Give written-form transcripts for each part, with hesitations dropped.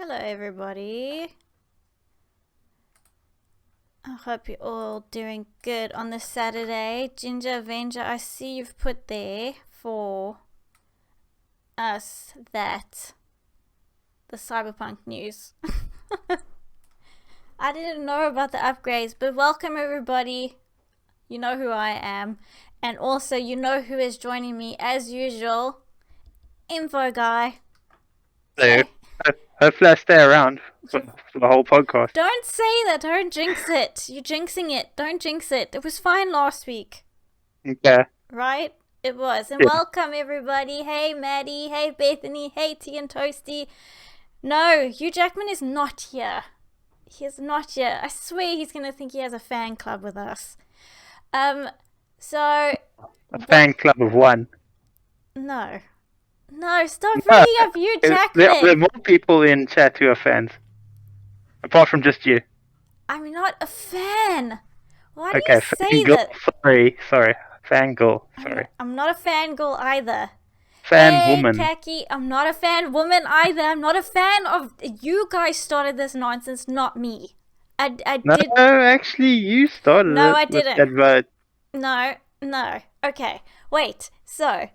Hello, everybody. I hope you're all doing good on this Saturday. Ginger Avenger, I see you've put there for us that the Cyberpunk news. I didn't know about the upgrades, but welcome, everybody. You know who I am. And also, you know who is joining me as usual. Info Guy. So hopefully I stay around for the whole podcast. Don't say that. Don't jinx it. You're jinxing it. Don't jinx it. It was fine last week, Okay. right? It was. And Yeah. welcome, everybody. Hey, Maddie. Hey, Bethany. Hey, Tea and Toasty. No, Hugh Jackman is not here. He is not here. I swear he's going to think he has a fan club with us. So, A fan club of one. no. No, stop No, bringing up Hugh there are Jackman. more people in chat who are fans, apart from just you. I'm not a fan. Why do you Okay, say fangirl. that? Sorry, fangirl. Sorry, I'm not a fangirl either. fan Hey, woman. Kaki, I'm not a fan woman either. I'm not a fan of... You guys started this nonsense, not me. I No, did... actually, you started No, it I with didn't. that vote. No. Okay, wait. So,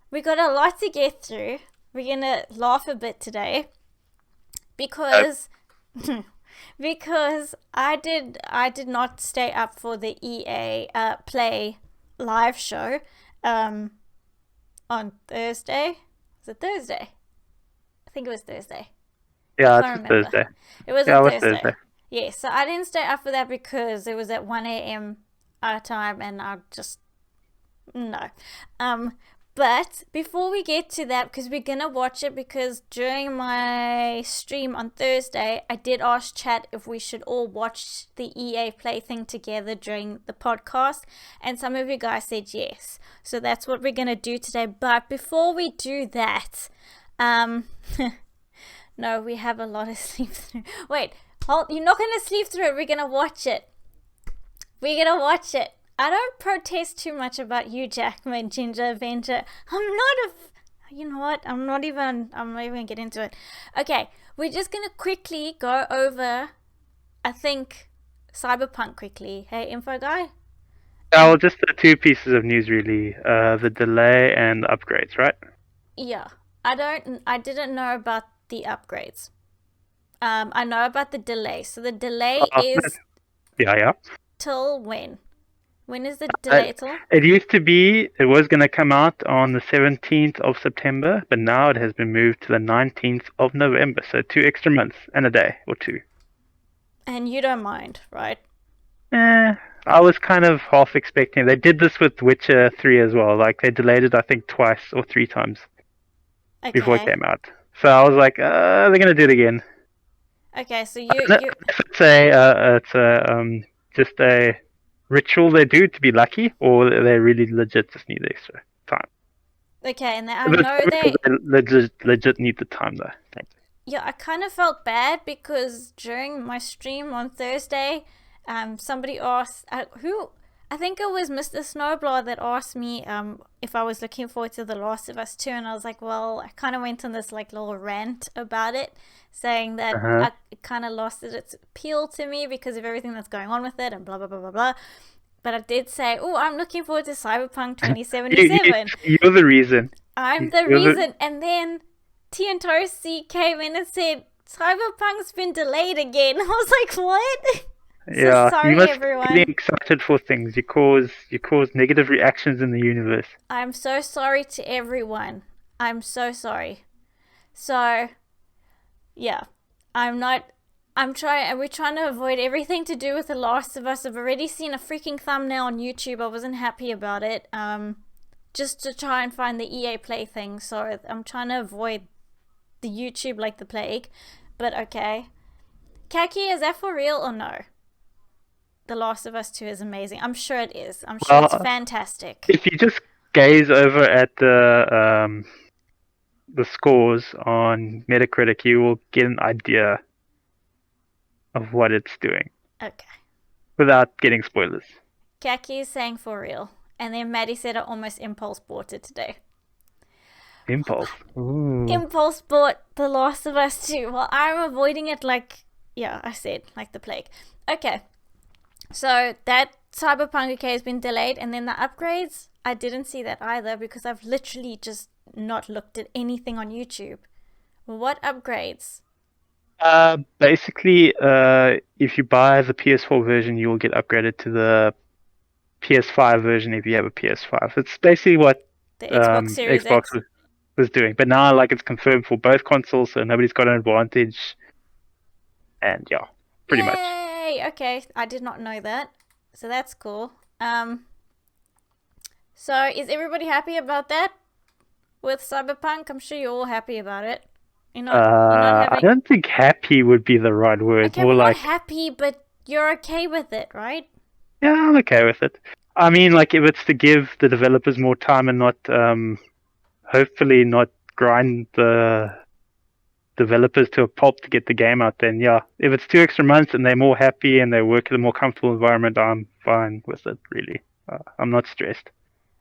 we got a lot to get through. We're gonna laugh a bit today. Because... because I did not stay up for the EA Play live show on Thursday. Was it Thursday? I think it was Thursday. Yeah, it's Can't just remember. Thursday. It was Yeah, on it was Thursday. Thursday. Yeah, so I didn't stay up for that because it was at 1 a.m. our time and I just. No. But before we get to that, because we're gonna watch it, because during my stream on Thursday, I did ask chat if we should all watch the EA Play thing together during the podcast, and some of you guys said yes. So that's what we're gonna do today. But before we do that, no, we have a lot of sleep through. Wait, hold, you're not gonna sleep through it. We're gonna watch it. We're gonna watch it. I don't protest too much about Hugh Jackman, Ginger Avenger. I'm not a. You know what? I'm not even gonna get into it. Okay, we're just gonna quickly go over. I think Cyberpunk quickly. Hey, info guy. Yeah, well, just the two pieces of news really. The delay and the upgrades, right? Yeah, I didn't know about the upgrades. I know about the delay. So the delay Oh, is yeah. till when? When is the Uh, delay till? it used to be, it was going to come out on the 17th of September, but now it has been moved to the 19th of November. So 2 extra months and a day or two. And you don't mind, right? I was kind of half expecting. They did this with Witcher 3 as well. Like they delayed it, I think, twice or three times before it Okay. came out. So I was like, they're going to do it again. Okay, so I don't know you if it's just a ritual they do to be lucky, or they really legit just need extra time. okay, and I But it's know because they. they legit need the time though. Thanks. Yeah, I kind of felt bad because during my stream on Thursday, somebody asked who. I think it was Mr. Snowblower that asked me if I was looking forward to The Last of Us 2, and I was like, well, I kind of went on this like little rant about it, saying that Uh-huh. it kind of lost its appeal to me because of everything that's going on with it and blah blah blah blah blah. But I did say, oh, I'm looking forward to Cyberpunk You, 2077. you're the reason. I'm the You're the reason. And then T and Toasty came in and said, Cyberpunk's been delayed again. I was like, what? So yeah. You sorry, must be getting everyone. excited for things. You cause negative reactions in the universe. I'm so sorry to everyone. I'm so sorry. So, yeah. I'm not. We're trying to avoid everything to do with The Last of Us. I've already seen a freaking thumbnail on YouTube. I wasn't happy about it. Just to try and find the EA Play thing. So I'm trying to avoid the YouTube like the plague. But okay. Kaki, is that for real or no? The Last of Us 2 is amazing. I'm sure it is. I'm sure it's Well, fantastic. if you just gaze over at the scores on Metacritic, you will get an idea of what it's doing Okay. without getting spoilers. Kaki is saying for real. And then Maddie said I almost impulse bought it today. Impulse. Ooh. Impulse bought The Last of Us 2. Well, I'm avoiding it like, yeah, I said, like the plague. Okay, so that Cyberpunk okay has been delayed, and then the upgrades, I didn't see that either because I've literally just not looked at anything on YouTube. What upgrades? Basically, if you buy the PS4 version, you will get upgraded to the PS5 version if you have a PS5. It's basically what The Xbox Series Xbox X? was doing, but now like it's confirmed for both consoles, so nobody's got an advantage. And yeah, pretty much. Yay! Okay, I did not know that. So that's cool. So is everybody happy about that with Cyberpunk? I'm sure you're all happy about it. You're not I having. don't think happy would be the right word. Okay, More we're not like, happy, but you're okay with it, right? yeah, I'm okay with it. I mean, like if it's to give the developers more time and not, hopefully not grind the developers to a pulp to get the game out, then yeah. If it's 2 extra months and they're more happy and they work in a more comfortable environment, I'm fine with it. Really, I'm not stressed.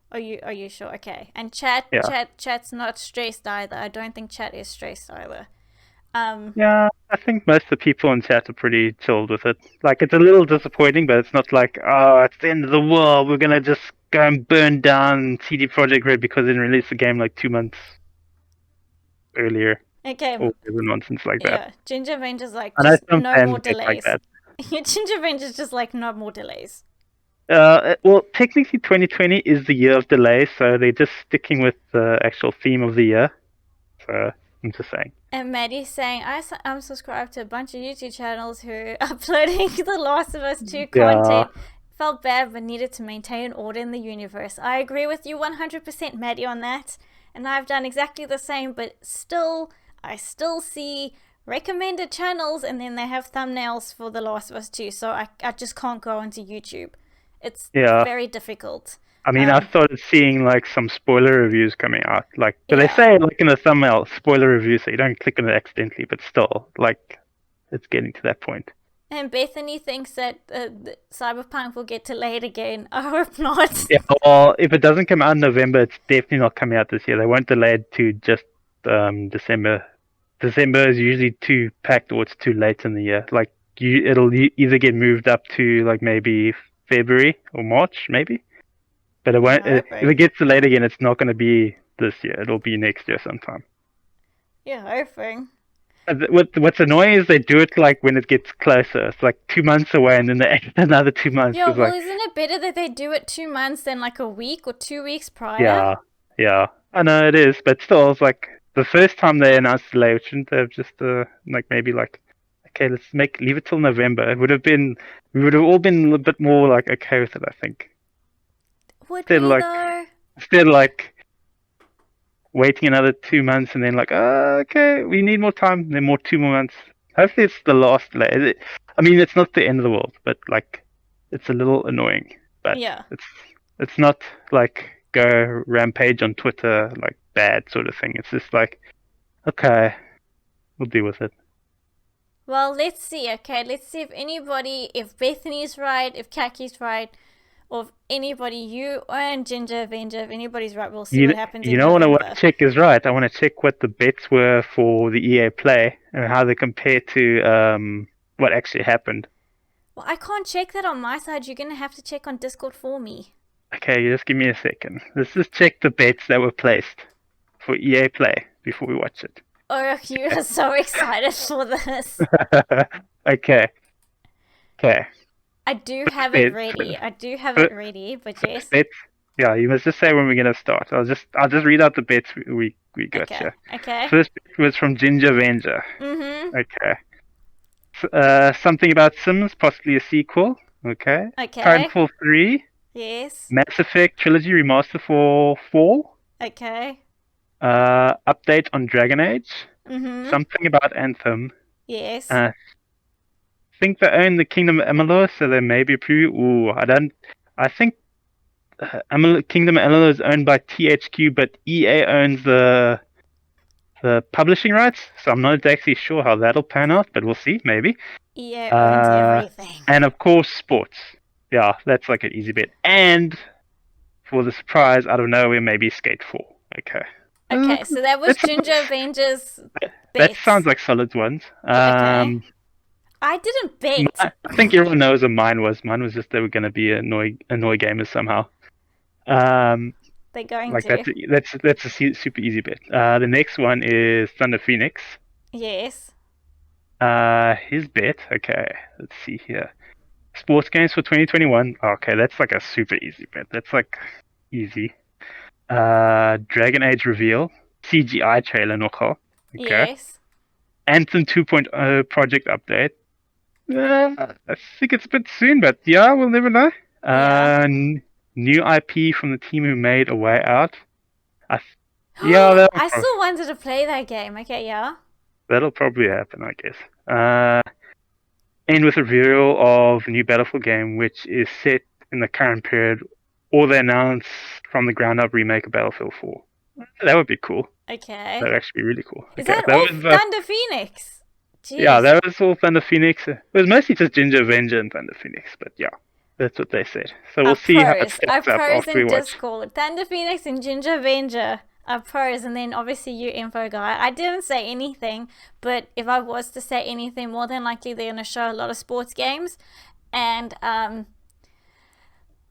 Are you sure? Okay. And Yeah, chat's not stressed either. I don't think chat is stressed either. Um yeah. I think most of the people in chat are pretty chilled with it. Like it's a little disappointing, but it's not like, oh, it's the end of the world. We're gonna just go and burn down CD Projekt Red because they released the game like 2 months earlier, okay, or nonsense like that. yeah. Ginger Venture's like I know just some no fans more get like delays. that. Ginger Venture's just like no more delays. Well, technically 2020 is the year of delay, so they're just sticking with the actual theme of the year. So I'm just saying. And Maddie's saying, I'm subscribed to a bunch of YouTube channels who are uploading The Last of Us 2 Yeah, content. Felt bad but needed to maintain order in the universe. I agree with you 100%, Maddie, on that. And I've done exactly the same, but still, I still see recommended channels and then they have thumbnails for The Last of Us 2. So I just can't go onto YouTube. It's yeah. very difficult. I mean, I Um, started seeing like some spoiler reviews coming out, like, but they yeah. say like in the thumbnail, spoiler review, so you don't click on it accidentally. But still, like, it's getting to that point. And Bethany thinks that Cyberpunk will get delayed again. I hope not. Yeah. Well, if it doesn't come out in November, it's definitely not coming out this year. They won't delay it to just December. December is usually too packed or it's too late in the year. Like it'll either get moved up to like maybe February or March, maybe. But it I'm won't. If it hoping. gets delayed again, it's not going to be this year. It'll be next year sometime. You're hoping. What's annoying is they do it like when it gets closer. It's like 2 months away, and then they add another 2 months. Yeah, It's well, like, isn't it better that they do it 2 months than like a week or 2 weeks prior? yeah, yeah. I know it is, but still, it's like the first time they announced delay, shouldn't they have just like maybe like, okay, let's leave it till November. It would have been, we would have all been a little bit more like okay with it, I think. Would Instead of we like, though? instead of like waiting another 2 months and then like, okay, we need more time, then 2 more months. Hopefully, it's the last delay. I mean, it's not the end of the world, but like, it's a little annoying. But Yeah. it's not like go rampage on Twitter like bad sort of thing. It's just like, okay, we'll deal with it. Well, let's see. Okay, let's see if Bethany's right, if Kaki's right, or if anybody, you and Ginger Avenger, if anybody's right, we'll see You what happens you in know what I want to November. check is right. I want to check what the bets were for the EA Play and how they compare to what actually happened. Well, I can't check that on my side. You're gonna have to check on Discord for me. Okay, you just give me a second. Let's just check the bets that were placed for EA Play before we watch it. Oh, you are so excited for this. Okay, okay. I do First have it bet, ready. I do have it first, ready, but first yes. bet. Yeah, you must just say when we're gonna start. I'll just read out the bets we got Okay. here. Okay. First bet was from Ginger Venger. Mm-hmm. Okay. Something about Sims, possibly a sequel. Okay. Okay. Titanfall 3, Yes. Mass Effect Trilogy Remaster for Fall, Okay. update on Dragon Age, Mm-hmm. something about Anthem. Yes. I think they own the Kingdom Amalur, so there may be a preview. Ooh, I don't. I think Kingdom Amalur is owned by THQ, but EA owns the publishing rights, so I'm not exactly sure how that'll pan out, but we'll see, maybe. EA owns everything. And of course, sports. Yeah, that's like an easy bet. And for the surprise, out of nowhere, maybe Skate 4. Okay. Okay, so that was That sounds, Ginger Avengers that bets. sounds like solid ones. Okay. I didn't bet. I think everyone knows what mine was. Mine was just they were going to be annoy gamers somehow. They're going Like to. that's a super easy bet. The next one is Thunder Phoenix. Yes. His bet. Okay, let's see here. Sports games for 2021. Okay, that's like a super easy bet. That's like easy. Dragon Age reveal. CGI trailer nogal. Okay. Yes. Anthem 2.0 project update. I think it's a bit soon, but yeah, we'll never know. Yeah. New IP from the team who made A Way Out. Yeah, I still wanted to play that game. Okay, yeah. that'll probably happen, I guess. End with a reveal of new Battlefield game, which is set in the current period, or they announce from the ground up remake of Battlefield 4. That would be cool. Okay. That would actually be really cool. Is Okay, that all Thunder Phoenix? Jeez. Yeah, that was all Thunder Phoenix. It was mostly just Ginger Avenger and Thunder Phoenix, but yeah, that's what they said. So we'll see how it stacks up after we in watch. Discord. Thunder Phoenix and Ginger Avenger are pros, and then obviously you, Info Guy. I didn't say anything, but if I was to say anything, more than likely they're going to show a lot of sports games, and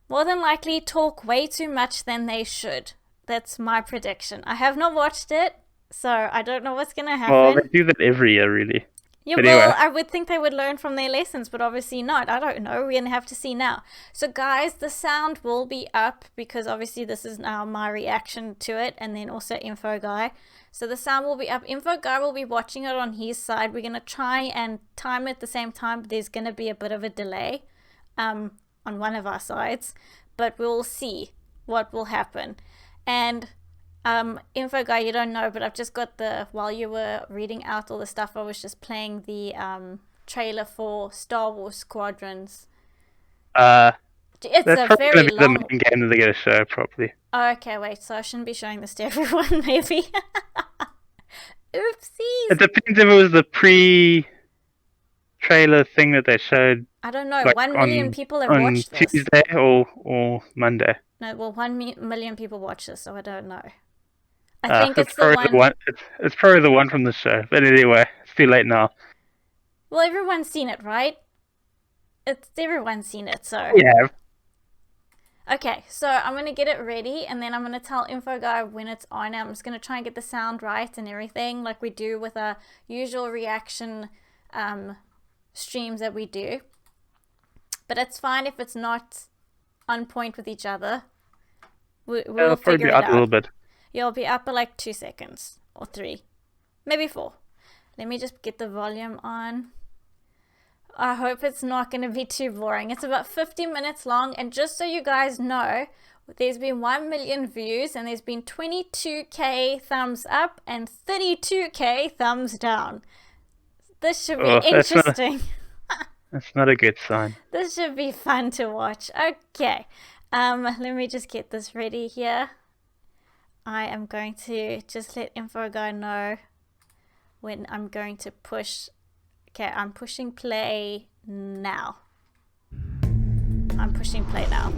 more than likely talk way too much than they should. That's my prediction. I have not watched it, so I don't know what's going to happen. Well, they do that every year, really. Yeah, but well, anyway. I would think they would learn from their lessons, but obviously not. I don't know. We're going to have to see now. So, guys, the sound will be up because obviously this is now my reaction to it, and then also Info Guy. So the sound will be up. Info Guy will be watching it on his side. We're going to try and time it at the same time, but there's going to be a bit of a delay on one of our sides, but we'll see what will happen. And Info Guy, you don't know, but I've just got while you were reading out all the stuff, I was just playing the trailer for Star Wars Squadrons. It's a very long... the main game that they're going to show, probably. Oh, okay, wait, so I shouldn't be showing this to everyone, maybe. Oopsies! It depends if it was the pre-trailer thing that they showed. I don't know, like 1 million people have watched this. On Tuesday or Monday. No, well, 1 million people watch this, so I don't know. I think it's the one. It's probably the one from the show. But anyway, it's too late now. Well, everyone's seen it, right? Everyone's seen it, so... Yeah. Okay, so I'm going to get it ready, and then I'm going to tell Info Guy when it's on. I'm just going to try and get the sound right and everything, like we do with our usual reaction streams that we do. But it's fine if it's not on point with each other. We'll figure it out. A little bit. You'll be up for like 2 seconds or 3, maybe 4. Let me just get the volume on. I hope it's not going to be too boring. It's about 50 minutes long, and just so you guys know, there's been 1 million views and there's been 22k thumbs up and 32k thumbs down. This should be interesting. That's not a good sign. This should be fun to watch. Okay, let me just get this ready here. I am going to just let Info Guy know when I'm going to push. Okay, I'm pushing play now. I'm pushing play now.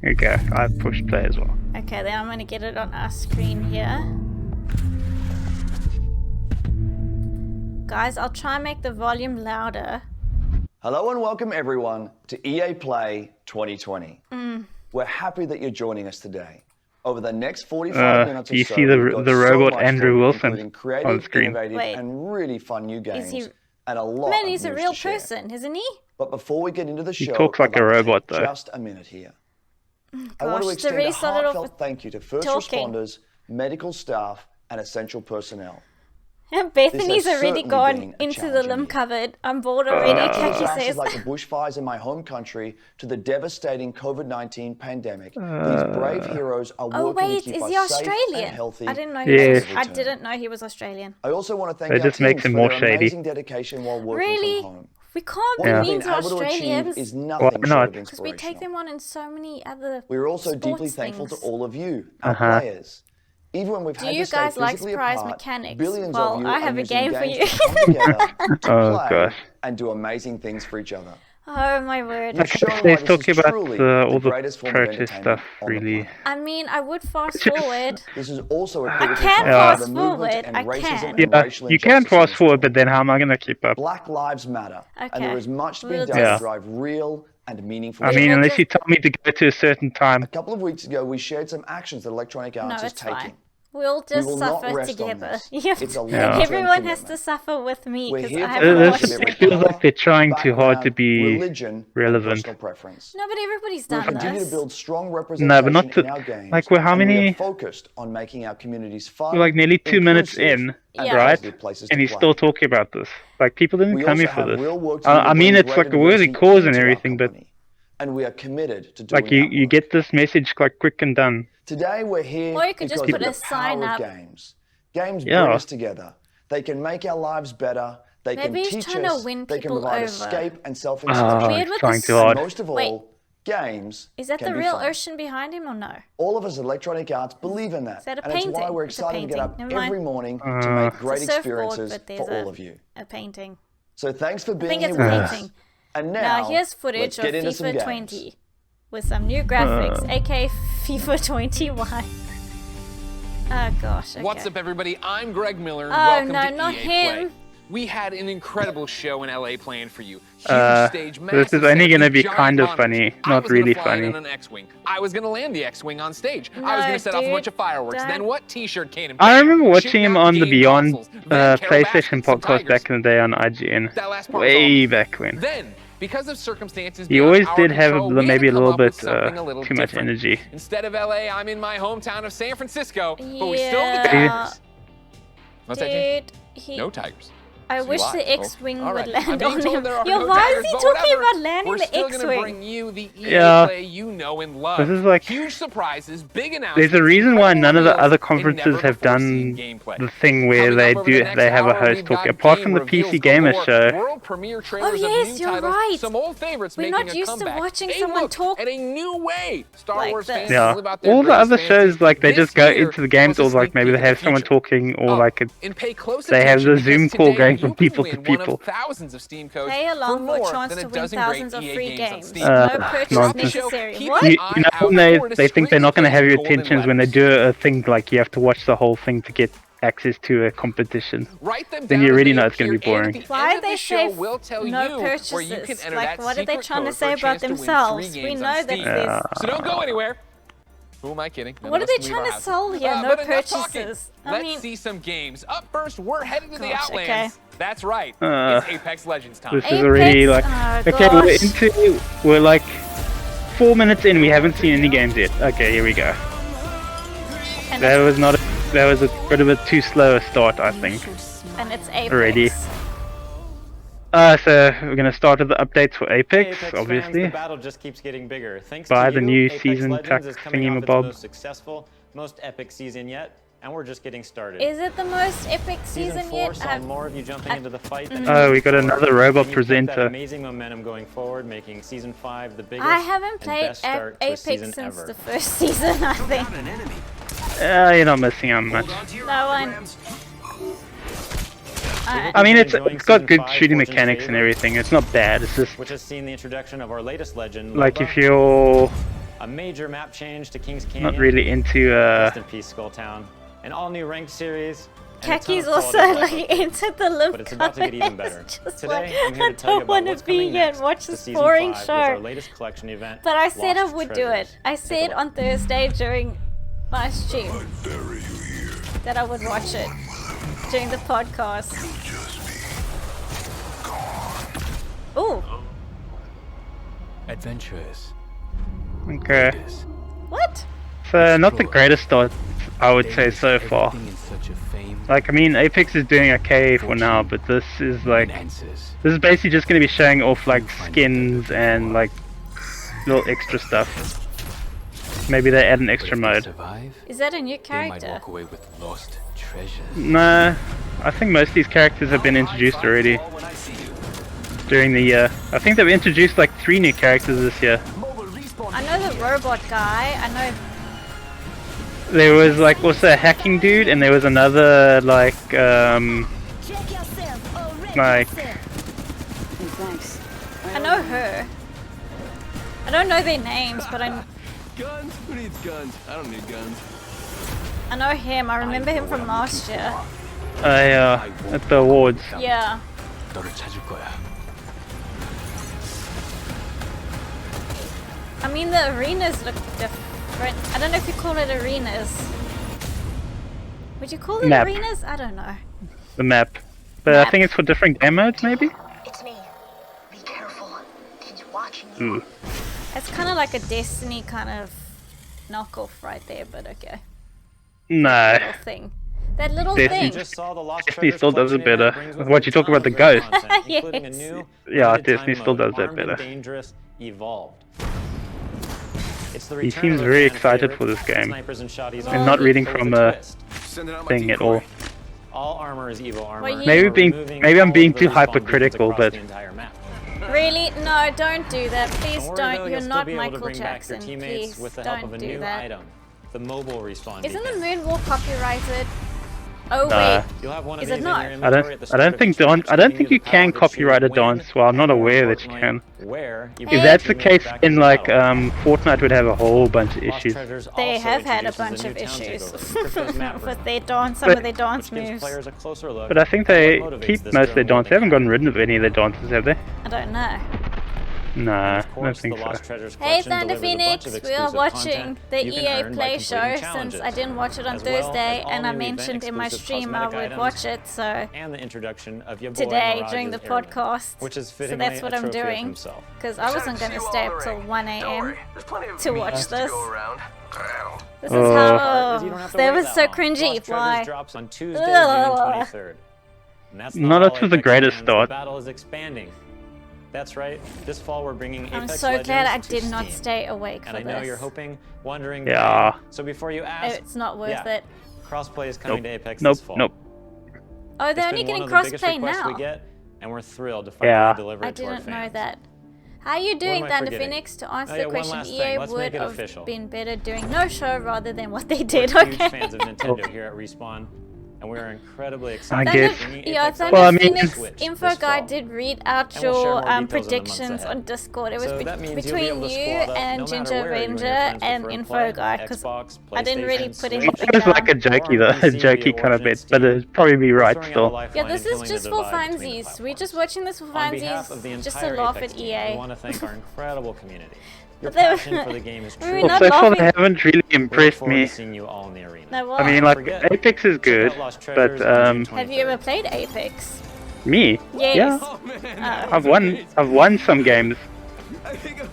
Okay, I pushed play as well. Okay, then I'm going to get it on our screen here. Guys, I'll try and make the volume louder. Hello and welcome everyone to EA Play 2020. We're happy that you're joining us today. Over the next 45 minutes or so, you see the robot Andrew Wilson including creative, on screen. innovative, and really fun new games. And a lot Man, he's of a news real to share. person, isn't he? But before we get into the show, He talks like a robot, though. Just a minute here. I want to Gosh, extend really a started off heartfelt thank you to first talking. responders, medical staff, and essential personnel. And Bethany's has already certainly gone been a into the challenging limb year. cupboard. I'm bored already, Kaki Disasters says. like the bushfires in my home country to the devastating COVID-19 pandemic, these brave heroes are Oh working wait, to keep is us he safe Australian? and healthy. I didn't know he was. every I turn. didn't know he was Australian. I also want to thank That our just makes teams him for more their shady. amazing dedication while working Really? from home. We can't What be we've mean been to able to achieve Australians is Why nothing not? short of because we take inspirational. them on in so many other We're also sports deeply thankful to things. all of you, our players. Even when we've Do had you to stay guys like physically surprise apart, mechanics? billions Well, of you I are have a using game for games you. to come together to Oh, play gosh. and do amazing things for each other. Oh my word. You've Okay, shown so why he's this talking is about truly all the greatest form of protest entertainment stuff, on the really. planet. I mean, I would fast Which is- forward. This is also a I critical can time fast for the movement forward, and I racism can. and Yeah, racial you can injustice in fast this forward, world. but then how am I gonna keep up? Black lives matter, and Okay. there is much being We'll done just- to drive real and meaningful I Yeah, mean, we'll change. unless just- you tell me to go to a certain time. A couple of weeks ago, we shared some actions that Electronic No, Arts is it's taking. fine. We'll We just will not suffer rest on together. this. You have It's to- a long-term Everyone has to commitment. suffer with me We're because here I for haven't the watched right This of it. every feels color, like they're trying too hard to background, be religion, relevant. and personal preference. No, but everybody's We'll done continue to this. build strong No, representation but not in to, our games. like, we're how and we are many? focused on making our communities fun, We're like nearly 2 minutes inclusive, in, and Yeah. right? positive places And to he's play. still talking about this. Like, people didn't We come also here for have this. real work to do to I mean, bring it's like a worthy greater cause and diversity everything, into our but company, and we are committed to doing like you that work. get this message like quick and done. Today we're here Or you could just because put of a the sign power up. of games. Games Yeah. bring us together. They can make our lives better. They can Maybe he's teach trying to us. win They can people provide over. escape and What's self-expression. weird he's with trying this- too hard. And most of Wait. all, games Is that can the be real fun. ocean behind him or no? All of us at Electronic Arts believe in that. Is that a and it's why painting? we're It's a excited to get up painting. Never mind. every morning to make great It's a surfboard, experiences but there's for all of you. a painting. So thanks for I being think here it's with a us. painting. And Now now, here's footage let's of get into some FIFA games. 20 with some new graphics, aka FIFA 21. Oh gosh. Okay. What's up, everybody? I'm Greg Miller, and Oh, welcome no, to not EA him. Play. We had an incredible show in LA planned for you. Huge stage, This massive is only set, gonna these be giant kind of monitors. funny, I not was gonna really fly in funny. on an X-wing. I was gonna land the X-wing on stage. I No, was gonna set off a dude, bunch of fireworks. don't. Then what? T-shirt came and I bam, remember watching shooting him out on the game Beyond consoles. Then Carol PlayStation Baskin, some podcast tigers. back in the day on IGN. That last part was all Way me. back when. Then, because of circumstances He beyond always our did have control, we had maybe to a come little up with bit something a little too much different. energy. Instead of LA, I'm in my hometown of San Francisco, but we still have the Yeah. Tigers. What's that, Jay? Dude, No Tigers. I wish Lies, the folks. X-wing All would right. I'm land being on told him. there are Yo, no why Tigers, is he but talking whatever. about landing We're the still gonna X-wing? bring you the EA Yeah. play you know and love. This is like- huge surprises, big announcements. There's a reason why incredible none of the reveals, other and conferences have never-before-seen done gameplay. the thing where Coming they up over the next have a hour, host we've talk. got Apart game from the reveals PC Gamer galore, show, world premiere trailers yes, of new you're titles, right. some old favorites We're making not a used to comeback. watching a someone look talk at a new way Star like Wars this. fans yeah, live about their all the greatest other fantasies. shows like they This just go year into the games, was a or like sneak maybe peek they of have the someone future. talking, or like And pay close they have attention the Zoom because call today going from you people can to win one people. of thousands of Steam codes Play for along for a more chance than to a win dozen thousands great of EA free games on games. Steam. No nonsense. purchase The show, necessary. keep What? an you eye know out when they for a they think they're not going to have your screenplay with attentions when they golden do a thing like you have to watch the whole thing to get access to a competition. Write them Then down you as already they know it's gonna be appear, and at boring. the Why end of they the say show, we'll tell no you where you can purchases? enter Like, that what are they secret trying to code say for a about chance to win themselves? 3 We games know on that Steam. there's- So don't go anywhere. Who am I kidding? None What of are us they leave trying our to houses. sell here? No But enough talking. purchases. I Let's mean- see some games. Up first, we're headed to the Gosh, Outlands. okay. That's right. Uh, It's Apex Legends time. This is Apex? already like Oh, okay, gosh. we're like 4 minutes in. We haven't seen any games yet. Okay, here we go. And That it's, was a bit of a too slow a start, I think. and it's Apex. Already. So we're gonna start with the updates for Apex, Fans, obviously. the battle just keeps getting bigger. Thinks Buy to the you, new Apex season Legends is pack coming off its thingamabob. most successful, most epic season yet, and we're just getting started. Is it the most epic season Season 4 yet? saw more of you jumping into the fight than Oh, we got before, another robot and you've kept that presenter. amazing momentum going forward, making season 5 the biggest I haven't and played best start to a Apex season since ever. the first season, I think. You're not missing out much. No one. I mean, it's Enjoying got season good 5, shooting Fortune's mechanics and Favor, everything. It's not bad. It's just which has seen the introduction of our latest legend, like Loba, if you're a major map change to Kings Canyon. not really into Rest in peace, Skulltown. An all-new ranked series. and a ton Kaki's of also quality like live updates. entered the live But it's about to get even comments, better. just Today, like, I'm here I to tell you don't about want what's to be coming here next and watch to this season boring 5 with our show. latest collection event. But I said I Lost would do it. Treasures. I Take a said look. on Thursday during my stream that I would watch it during the podcast. Ooh, Adventurers. okay. what? So not the greatest start, I would say so far. Everything in search of fame Like I mean, Apex is doing okay for now, but this is like and answers. this is basically just gonna be showing off like skins and like little extra stuff. Maybe they add an But extra if they mode. survive, Is that a new they might character? walk away with lost treasures. Nah, I think most of these characters have been introduced already during the year. I think they've introduced like 3 new characters this year. I know the robot guy. I know. There was like also a hacking dude, and there was another like I know her. I don't know their names, but I Guns? Who needs guns? I don't need guns. know him. I remember him from last year. At the awards. Yeah. 너를 찾을 거야. I mean, the arenas look different. I don't know if you call it arenas. Would you call it Map. arenas? I don't know. The map. But I think it's for different game modes, maybe? It's me. Be careful. He's watching you. Ooh. It's kind of like a Destiny kind of knockoff right there, but okay. No. Little thing. That little Destiny You thing. just saw the Lost Destiny Treasures still does it collection event better. brings with What it you talk about the tons of ghost. content, including a Yes. new Yeah, limited Destiny time still mode, does that Armed and better. Dangerous Evolved. It's the He return seems of a very fan excited favorite, for this game. Snipers and shotties I'm are not reading with from a a twist. Sending out my thing at decoy. all. All armor is Evo armor. Well, you- Maybe We're being- removing maybe I'm all being of the too respawn beacons hypercritical, across but- the entire map. Really? No, don't do that. Please Don't worry, don't. though, You're you'll still not be able to Michael bring back Jackson. your teammates Please with the help of don't a do new that. item, the mobile respawn Isn't the beacon. moonwalk copyrighted? Oh Nah. wait. You'll have one of Is it these not? in your I inventory at the don't start of think each match, I don't giving think you the can power to choose copyright a when, dance. Well, I'm not and more aware that you importantly, can. where you If If bring that's your the teammates case, back then into like battle. Fortnite would have a whole bunch of Lost issues. Treasures They also have had a introduces bunch new of town issues takeover, Crypto's map with room, their dance, some But- of their dance which gives moves. players a closer look But I think at they what motivates keep this most of their drone dances. They haven't gotten building rid of any of their dances, have they? I don't know. Nah, And I of don't course, think the so. Lost Treasures Hey collection Thunder delivers a bunch Phoenix, of we are exclusive watching content the you can EA earn by Play completing show since challenges, I didn't watch it on as well as Thursday all and I new mentioned in my event-exclusive stream I cosmetic would items, watch it, so and the introduction of your boy today Mirage's during the Airman, podcast. which is So fittingly that's what a I'm trophy of doing. himself. Because I wasn't going to stay up till 1 a.m. to watch this. This is Oh. how. Is you don't have to That wait was that so long. cringy. Lost Treasures Why? drops on Tuesday, Ugh. June 23rd. And that's No, not that all was the Apex greatest fans. start. The battle is expanding. That's right. This fall we're bringing Apex I'm so glad I Legends to did not Steam. stay awake And for I know this. you're hoping, wondering. Yeah. why. So before you ask, It's not worth yeah, it. crossplay is coming Nope. to Apex Nope. this fall. Nope. Oh, It's they're only been one getting of the biggest crossplay requests now. we get, and we're thrilled to finally Yeah. deliver I it to our didn't know fans. that. How are you doing, am I Thunder forgetting? Phoenix? To answer Oh, the yeah, one question, last EA thing. Let's would make it have official. been better doing no show rather than what they We're did. huge Okay. fans of Nintendo here at Respawn, and we are incredibly excited. I to guess. bring Yeah, Apex Thunder Well, I Legends mean- to Phoenix Switch info this guy fall. did read out And we'll share your more details in the months predictions ahead. on Discord. It was So that means you'll be able to between you squad up and no matter Ginger where you and your Ranger friends and prefer to info play, guy because Xbox, I didn't really PlayStation, put Switch, anything It was down. like a jokey, Or on though, a PC jokey via kind of Origin bit, and but Steam. it'd probably be right Throwing out a still. lifeline Yeah, and this is filling the just for divide between the funsies. We're just platforms. watching this for On behalf funsies, of the just to entire laugh Apex at team, EA. we want to thank our incredible community. Your But they- passion for the game is we were truly not Well, so far laughing. they haven't really We look impressed forward me. to seeing you all in the arena. No, I what? mean, like, Forget- Apex is Check good, out Lost but Treasures on June Have you ever 23rd. played Apex? me? Yes. Yeah, Oh man, Oh. I've won some games. I think I'm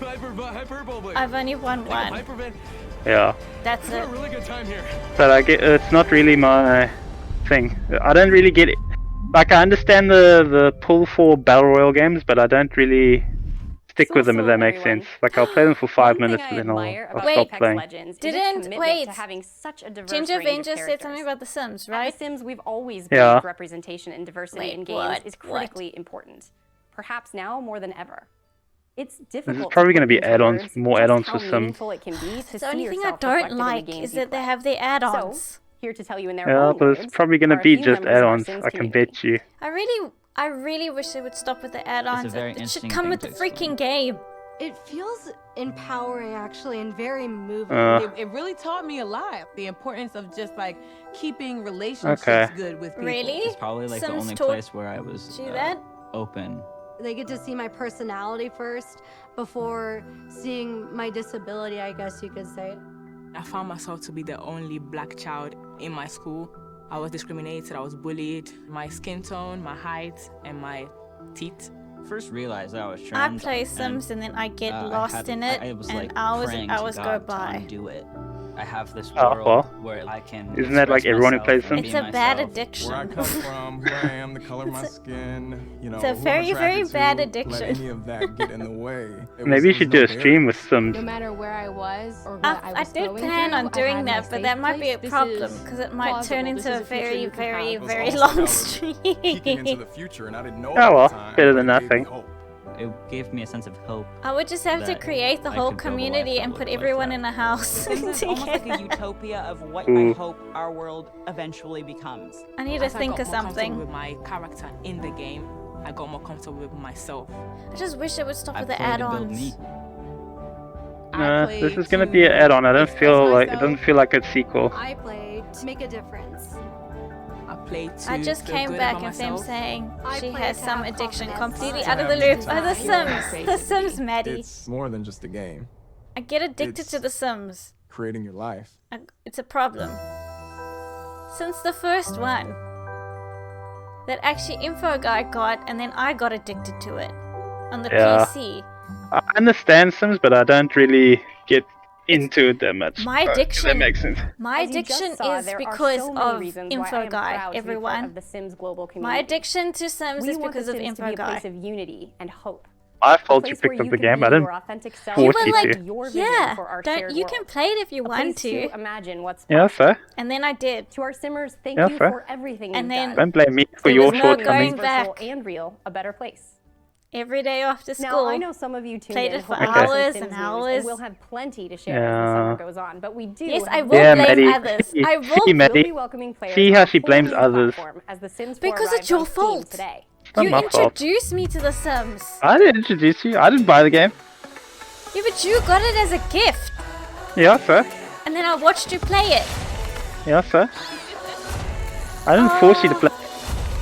hyperbolic. I've only won one. Hypervent. Yeah, That's I had it. a really good time here. but I get it's not really my thing. I don't really get it. Like, I understand the pull for battle royale games, but I don't really stick with them, if that makes sense. Like, I'll play them for 5 minutes and then I'll stop playing. Wait. having such a diverse Ginger range of Avenger said characters. something about The Sims, At right? The Sims, we've always Yeah. believed representation and diversity Wait, in games what? is What? critically important. Perhaps now more than ever. It's difficult. probably to gonna put be into add-ons, words more just add-ons how for Sims. meaningful it can be to The see only thing I yourself don't reflected in the like games is you that they play. have the add-ons. So, here to tell you in their Yeah, own but words it's probably gonna are a be few just members of our add-ons. Sims I can community. bet you. I really wish they would stop with the add-ons. very It should interesting come thing with the to freaking explain. game. It feels empowering, actually, and very moving. It really taught me a lot. The importance of just like keeping relationships Okay. good with people. Really? It's probably like the Sims only taught place where I was you that? open. They get to see my personality first before seeing my disability, I guess you could say. I found myself to be the only black child in my school. I was discriminated, I was bullied. My skin tone, my height, and my teeth. First realized that I was I trans. play Sims and then I get lost in it, I was and like hours praying and to hours go God to by. undo it. I have this Oh, world well. where I can. Isn't that like express everyone who myself plays and Sims? be It's a bad myself. addiction. Where I come from, who I am, the color of my skin, you know, It's a who I'm very, very attracted bad to, addiction. Let any of that get in the way. Maybe you should do a stream with Sims. No matter where I was or what I I was did going plan through, on I doing had my that, but safe that might be a place. This problem is because it might turn plausible. This into is a a future very, you can very, have. It was very also long how I was peeking into stream. the future, and I didn't know Oh, it at well, the time, better but than it gave me nothing. hope. It gave me a sense of hope. I would just have to that create the I whole could build a life community that and looked put like everyone that. in a house This is almost like a together. utopia of what Ooh. I hope our world eventually becomes. I need to As I think got of more comfortable something. with my character in the game, I got more comfortable with myself. I just wish it would stop I with the play to build add-ons. me. This is gonna be an add-on. I don't feel like it doesn't feel like a sequel. I play to make a difference. I play to I just feel came good back about and Sam myself. saying I she play has to some have addiction confidence. completely To out of the have loop. Oh, the Sims. The Sims, Maddie. It's more than just a game. I get addicted it's- to the Sims. Creating your life. It's a problem. Since the first one. That actually Info Guy got, and then I got addicted to it. On the Yeah. PC. I understand Sims, but I don't really get into it that much. My If addiction. that makes sense. My As you just addiction saw, is there are because so many of reasons why I Info am Guy, proud to be part everyone. of the Sims global community. My addiction to Sims We is want because the of Sims Info to be a Guy. place of unity and hope. My fault A you place where picked up you the can game. be I didn't your authentic self force You you were like, to. your vision yeah, for our don't shared you world. can play it if you A want place to. to imagine what's Yeah, possible. sir. And then I did. To our Simmers, thank Yeah, you sir. for everything And you've then- done. Don't blame me for There your was no shortcomings. going back. Virtual and real, a better place. Every day after school. Now, I know some of you tuned Played in it for hoping for some hours Sims and news, hours. and we'll have plenty to share as the Yeah. summer goes on. But we do. Yes, have I will Yeah, blame Maddie. others. See, I see, will. We'll Maddie. be welcoming players See on how a she whole blames new others. platform as the Sims 4 Because arrives it's your on Steam fault. today. Not You my fault. introduced me to the Sims. I didn't introduce you. I didn't buy the game. Yeah, but you got it as a gift. Yeah, sir. And then I watched you play it. Yeah, sir. I didn't force you to play.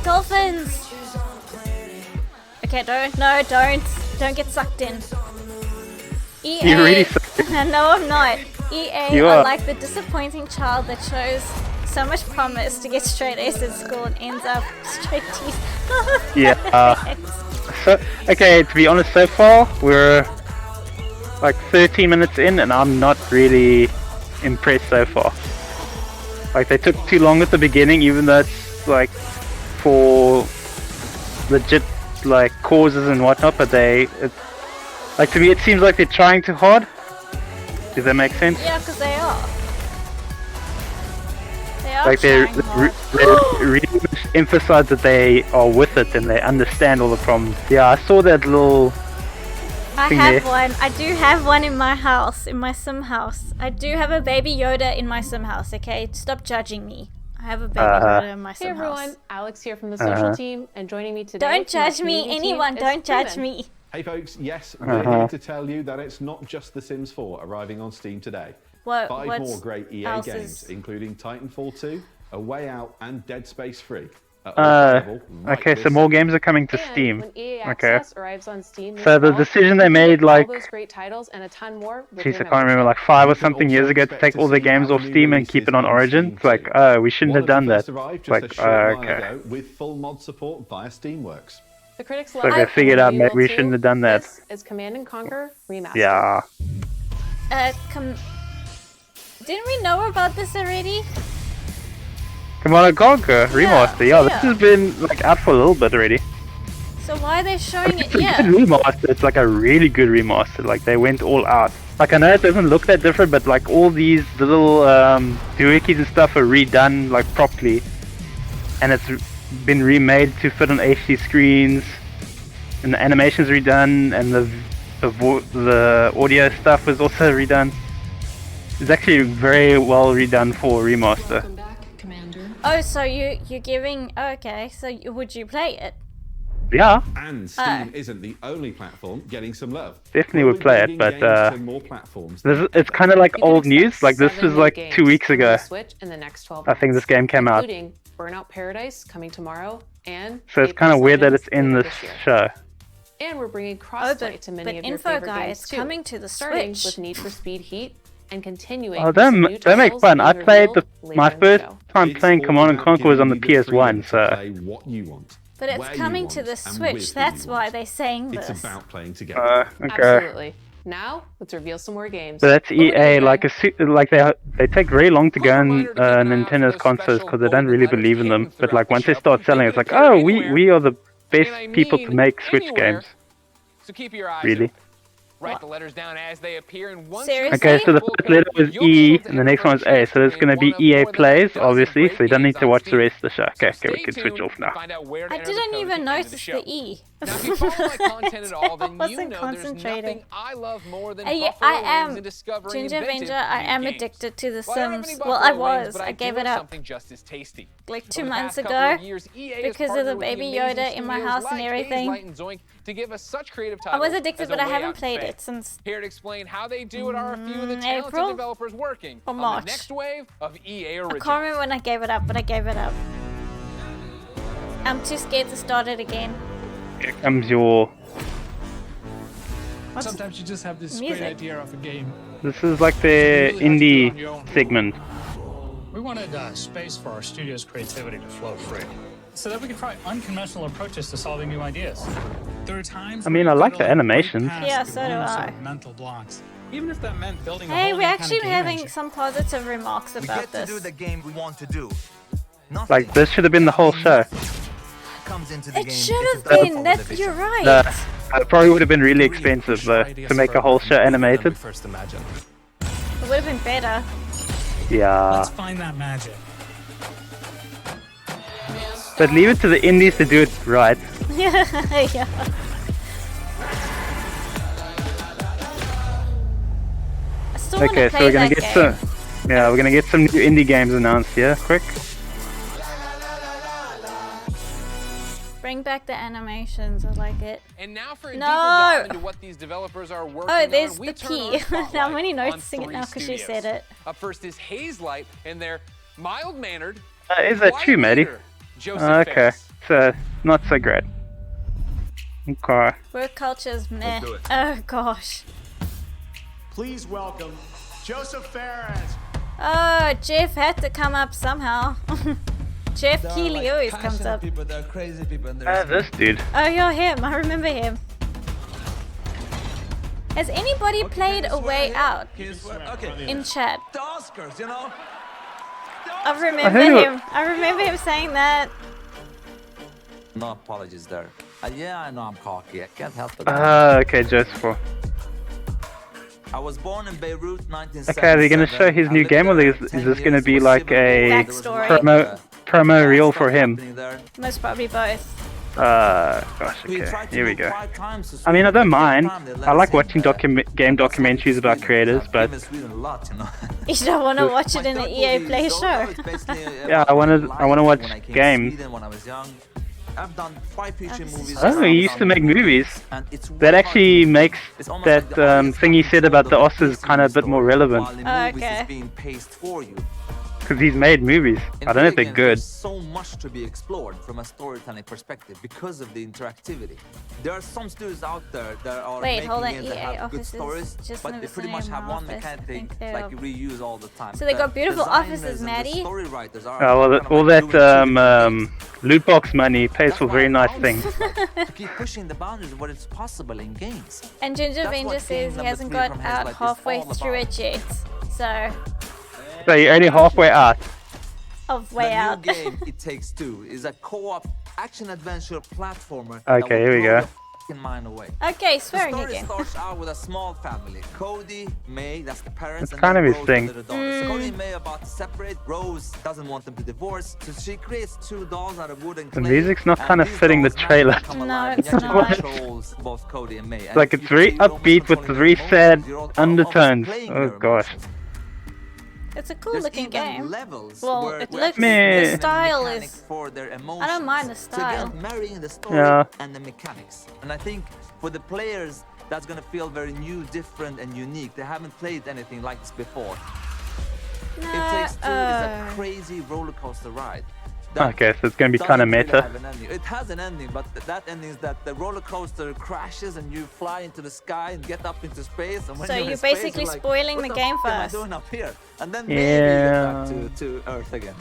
Dolphins. Okay, don't get sucked in. EA. You're really sucked in. No, I'm not. EA You are are. like the disappointing child that shows so much promise to get straight A's at school and ends up straight T's. Yeah. So, okay, to be honest, so far we're like 13 minutes in, and I'm not really impressed so far. Like they took too long at the beginning, even though it's like for legit like causes and whatnot. But like to me, it seems like they're trying too hard. Does that make sense? Yeah, because they are. They are Like they trying hard. really emphasize that they are with it and they understand all the problems. Yeah, I saw that little I thing have there. one. I do have one in my house, in my sim house. I do have a baby Yoda in my sim house, okay? Stop judging me. I have a baby Yoda in my Hey sim everyone, house. Alex here from the social team, and joining me today. Don't from our judge me, community team anyone, is don't judge Steven. me. Hey folks, yes, we're here to tell you that it's not just The Sims 4 arriving on Steam today. What- 5 what's more great EA else games, is- including Titanfall 2, A Way Out, and Dead Space 3. are all available right Okay, this so more games are coming to And Steam. when EA Okay. Access arrives on Steam this So the fall, decision they you can made, get like, all those great titles and a ton more with Jeez, your I can't remember, like 5 or something years ago to take all the games off Steam and keep it on Origin. It's like, oh, we shouldn't One have of done them that. first arrived It's just a like, short while okay. ago with full mod support via Steamworks. The critics So love they it, figured and out we maybe will we too. shouldn't have done that. This is Command and Conquer Remastered. Yeah. Didn't we know about this already? Command and Conquer remaster. Yeah, this has been like out for a little bit already. So why are they showing it? It's a Yeah. good remaster. It's like a really good remaster. Like they went all out. Like I know it doesn't look that different, but like all these little doohickeys and stuff are redone like properly, and it's been remade to fit on HD screens, and the animations redone, and the audio stuff was also redone. It's actually very well redone for a remaster. Oh, so you're giving... Oh, okay, so would you play it? Yeah. And Steam isn't the only platform getting some love. Definitely We'll would be play it, bringing but games to more platforms it's kind of like old news. Like this 7 was new like games 2 weeks coming to ago. Switch in the next 12 I think this months, game came out. including Burnout Paradise coming tomorrow, and So it's Apex kind of weird that Legends it's in later this year. show. And we're bringing crossplay to many but of your Info favorite Guy games is too, coming to the starting Switch. with Need for Speed Heat and continuing Oh, with some new they make titles fun. I being played revealed later my in the first show. time It's playing all Command and about Conquer was on the giving you the freedom PS1, to so play what you want, But it's where you coming want, to the and Switch. with who That's you why want. they're saying It's this. about playing together. okay. Absolutely. Now, let's reveal some more games. So that's Over to EA. you, Like Jay. like they take very long to go on Nintendo's consoles because they don't really believe in them. But like once they start selling, it's like, oh, we are the best people to make Switch games. So keep your eyes Really. open. Write the letters down as they appear, and once Seriously? Okay, so the first letter was E, and the next one was A. So there's going to be EA Plays, obviously. So you don't need to watch the rest of the show. Okay, we can switch off now. I didn't even notice the E. Now, if you follow my content at all, then you wasn't know there's concentrating. nothing I love more than Yeah, buffalo I am wings and discovering Ginger inventive Avenger. I new am games. addicted to The Well, I don't have Sims. any Well, I buffalo wings, was. but I gave do it have up something just as tasty. like 2 Over the months past couple of ago years, EA has because of the partnered with Baby amazing Yoda in my studios house like and everything. Light and Zoink to give us such creative I was titles addicted, as but a I way haven't out to played fame. it since Here to explain how they do it are a few of the talented April developers working or on March. the next wave of EA I Originals. can't remember when I gave it up, but I gave it up. I'm too scared to start it again. Here comes your. Sometimes you just have this music? great idea of a game. This is like the indie segment. We wanted space for our studio's creativity to flow free, so that we could try unconventional approaches to solving new ideas. There are times I mean, I like the animations. Yeah, so do I. Mental blocks. Even if that meant building a Hey, whole we're new kind actually of game having engine. some positive remarks about this. the game we want to do. Like, this should have been the whole show. Comes into the It game should have because been. That you're right. It probably would have been really expensive, though, to make a whole show animated. First imagined. It would have been better. Yeah. Let's find that magic. But leave it to the indies to do it right. Yeah. I still want Okay, to so play we're gonna that get game. some. Yeah, we're gonna get some new indie games announced here, quick. Bring back the animations. I like it. And now for a No! deeper dive into what these developers are working Oh, there's on, we the turn key. our spotlight I'm only on noticing it 3 now because you studios. said it. Up first is Haze Light and their mild-mannered, Is that true, Maddie? Joseph Okay, Ferris. so not so great. Okay. Work culture's meh. do it. Oh gosh. Please welcome Joseph Ferris. Oh, Jeff had to come up somehow. Jeff There are, Keighley like, always comes passionate up. people, there are crazy people, and there's This dude. Oh, you're him. I remember him. Has anybody played A Way Out okay. in chat? The Oscars, you know. I remember him. I remember him saying that. No apologies there. Yeah, I know I'm cocky. I can't help it. Okay, Joseph. I was born in Beirut, 1977. Okay, are they gonna show his new game, or is this gonna be like a Backstory. promo reel for him? Most probably both. Gosh, okay, here we go. I mean, I don't mind. I like watching game documentaries about creators, but You don't want to watch it in an EA Play show. yeah, I wanna watch games. I've done 5 feature movies. Oh, he used to make movies. That actually makes that thing he said about the Oscars kind of a bit more relevant. Oh, okay. being paced for you. Because he's made movies. I don't know if they're good. There's so much to be explored from a storytelling perspective because of the interactivity. There are some studios out there that are Wait, hold on. making games that EA have good offices stories, just but they pretty much have one office. mechanic they think like reuse all the time. So they got The beautiful designers offices, and the Maddie. story writers are Well, kind of all like that loot box money pays for very nice things. to keep pushing the boundaries of what is possible in games. And Ginger That's Avenger what says game he number hasn't 3 got from out Hazelight is halfway all through about. it yet. So, So you're only halfway out. of Way The Out. new game It Takes Two is a co-op action-adventure platformer. Okay, here we go. Mind away. Okay, The swearing story again. starts out with a small family. Cody, May, that's the parents, It's and kind then of his Rose, thing. the little daughter. So Cody and May are about to separate. Rose doesn't want them to divorce, so she creates 2 dolls out of wood and The clay. music's not and kind of these fitting the dolls trailer. naturally come No, alive, it's and you not. actually controls both Cody and May. And Like, it's very upbeat with very sad undertones. Oh gosh. It's a cool There's looking even game. levels Well, where it we're looks. actually Meh. The style mechanic is. for their I don't emotions. mind the So style. again, marrying the story Yeah. and the mechanics. And I think for the players, that's gonna feel very new, different, and unique. They haven't played anything like this before. It Takes Two is a crazy roller coaster ride. that Okay, so it's gonna be doesn't kind of really meta. have an ending. It has an ending, but that ending is that the roller coaster crashes and you fly into the sky and get up into space. And when So you're in you're space, basically you're like, spoiling what the game for fuck am I us. doing up here? And then maybe you get back to Earth again.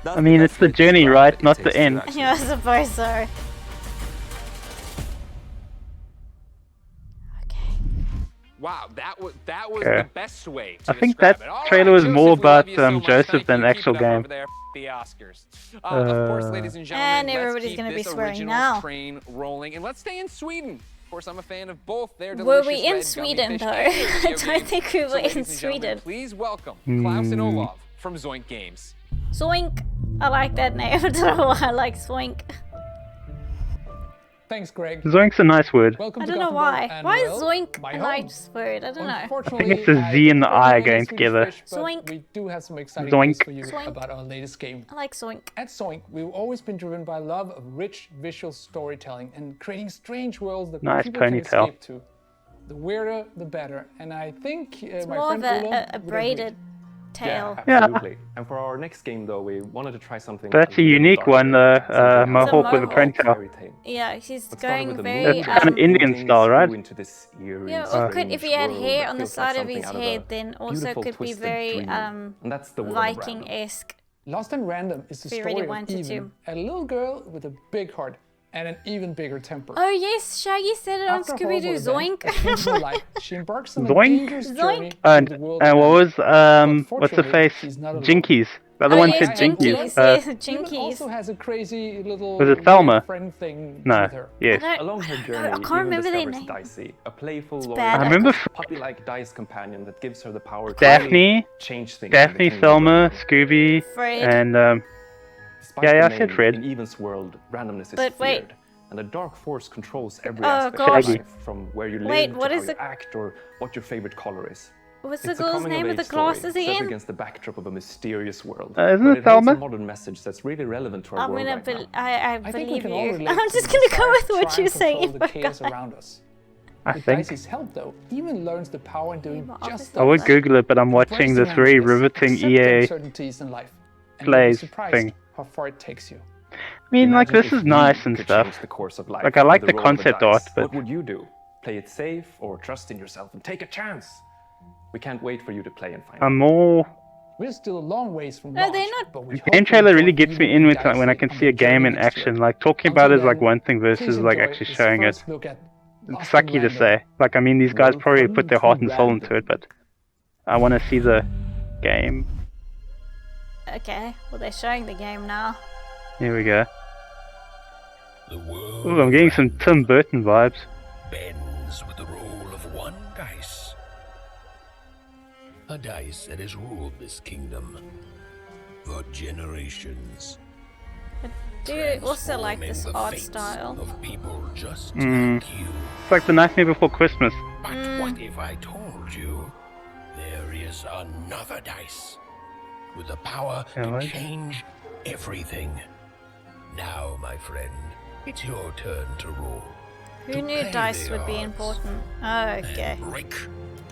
I mean, it's the journey, right? Not the end. Yeah, I suppose so. Wow, that was Okay. the best way to I think describe that it. All trailer right, was Joseph, more we love about you so much. Joseph Thank than you. the Keep actual it up game. over there, the Oscars. Of course, ladies and gentlemen, And everybody's let's keep gonna be this swearing originals now. train rolling, and let's stay in Sweden. Of course, I'm a fan of both their Were delicious we in red gummy Sweden fish though? and their I video don't game. think we So, were ladies in and gentlemen, Sweden. Please welcome Klaus and Olaf from Zoink Games. Zoink. I like that name. I don't know why I like Zoink. Thanks, Greg. Zoink's a nice word. Welcome I to don't know Gothenburg, why. and, Why is well, zoink my a home. nice word? I don't know. I think it's the Z and the I going together. Zoink. We do have some exciting Zoink. news for you Zoink. about our latest game. I like zoink. At Zoink, we've always been driven by love of rich visual storytelling and creating strange worlds that Nice people can ponytail. escape to. The weirder, the better. And I think It's my more friend of Ulo a would braided agree. tail. Yeah, absolutely. And for our next game, though, we wanted to try something. That's a unique one, though. Mohawk with a mohawk. ponytail. Yeah, he's Let's start going with the very. moon. That's kind of Indian style, right? Into this eerie, Yeah, or could if he had strange hair world on that the feels like side of something his out a head, then also beautiful, could be twisted very dream. And that's the world of random. Viking-esque. Lost and Random is the If you story really of wanted Even, a little girl with a big heart and an even bigger temper. Oh yes, Shaggy said it on After a Scooby-Doo. horrible event that changed her Zoink. life, she embarks on a Zoink? dangerous journey And through the world. what was But what's the face? she's not alone. Jinkies. The other Oh, one yes, said Jinkies. Jinkies. Yes, Even Jinkies. also has a crazy little Was it Thelma? weird friend thing No. with her. Yes. Along her journey, I can't Even remember their discovers name. Dicey, a playful, bad. I remember puppy-like dice companion that gives her the power to Daphne, really change things. Daphne, Thelma, Scooby, Fred. and Despite yeah, the I said name, Fred. In Even's world, randomness is But wait. feared, and a dark force controls every Oh, aspect gosh. of life, from where you live Wait, to what how is you the- act or what your favorite color is. What's the It's a girl's coming name of with the age story glasses set again? against the backdrop of a mysterious world. Isn't but it it holds a Thelma? modern message that's really relevant to our I'm world gonna. right now. I I think we believe can all you. relate I'm to just the gonna go desire with to what try you're and control saying. the chaos around us. I With think Dicey's help, though, Even learns the power in doing just I would that. Google it, but I'm watching this very riveting Accept the EA uncertainties in life, and you'll be plays surprised thing. how far it takes you. I mean, like, Imagine this if is you nice and could stuff. change the course of life Like, I like with the the roll of a concept dice. art, but What would you do? Play it safe or trust in yourself and take a chance? We can't wait for you to play and find out. I'm more. We're still a long ways from No, launch, they're not. but we The hope game you trailer really enjoy gets me Even in with with like when I Dicey can on see a the journey game in next action. year. Like talking about it Until is like then, one thing please versus like enjoy actually this showing it. first look at It's Lost sucky and to Random. say. Like, I mean, these guys probably Welcome put their to heart and soul into Random. it, but I want to see the game. Okay, well they're showing the game now. Here we go. Ooh, I'm getting some Tim Burton vibes. Bends with the roll of one dice. A dice that has ruled this kingdom for generations. I do also like this Transforming the art fates style. of people just Mm. like you. It's like the Nightmare Before Christmas. But what if I told you there is another dice with the power Yeah, to what? change everything? Now, my friend, it's your turn to roll. Who knew play dice the would be odds important? Okay. Break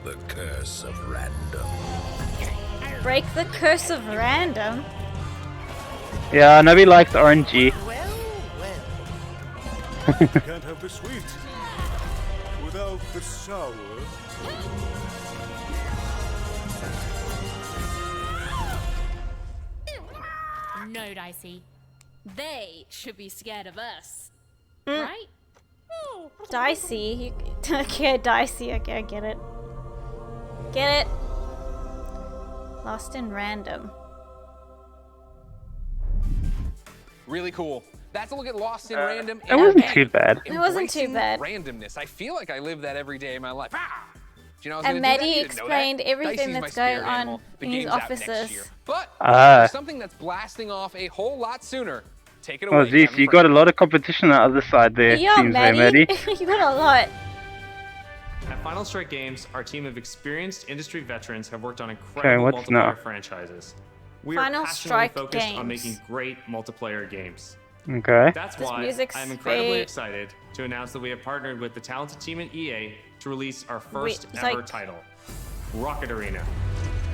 the curse of random. Break the curse of random. Yeah, nobody likes RNG. Can't have the sweet without the sour. No, Dicey. They should be scared of us. Mm. Right? Dicey. Okay, dicey. Okay, I get it. Get it. Lost in random. Really cool. That's a look at Lost in Random. It wasn't too bad. It wasn't too Embracing bad. Randomness. I feel like I live that every day in my life. Ah! Do you know I was And gonna do that? Maddie You didn't know that. explained everything Dicey's my that's going spirit on animal. The in his game's out next offices. year. But Ah. there's something that's blasting off a whole lot sooner. Take it away. Oh, geez, Kevin you got a Frank. lot of competition on the other side there, Yeah, seems there, Maddie. Maddie. You got a lot. At Final Strike Games, our team of experienced industry veterans have worked on incredible what's multiplayer now? franchises. We Final are passionately Strike focused on Games. making great multiplayer games. Okay. That's This why music's I'm incredibly very- excited to announce that we have partnered with the talented team at EA to release our first Wait, ever like- title, Rocket Arena.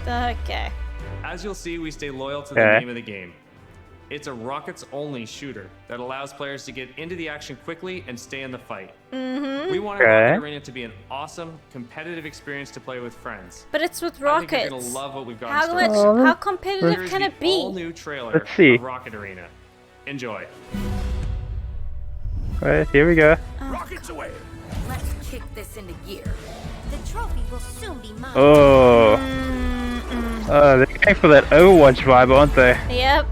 Okay. As you'll see, we stay loyal to Okay. the name of the game. It's a rockets-only shooter that allows players to get into the action quickly and stay in the fight. Mm-hmm. We wanted Okay. Rocket Arena to be an awesome, competitive experience to play with friends. But it's with I think you're rockets. gonna love what we've got in How store. much? Oh. How competitive Here's can the it be? all-new trailer Let's see. of Rocket Arena. Enjoy. Right, here we go. Rockets away. Let's kick this into gear. The trophy will soon be mine. Oh. Oh, they're going for that Overwatch vibe, aren't they? Yep.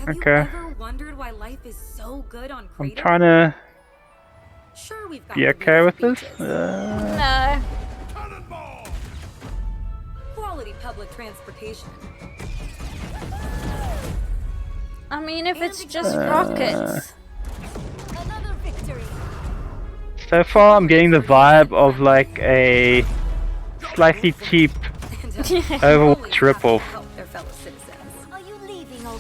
Have Okay. you ever wondered why life is so good on I'm Kratos? trying to Sure, we've got be the okay with beautiful this. beaches, No. quality public transportation, I mean, if it's just rockets. So far, I'm getting the vibe of like a slightly cheap Overwatch ripoff.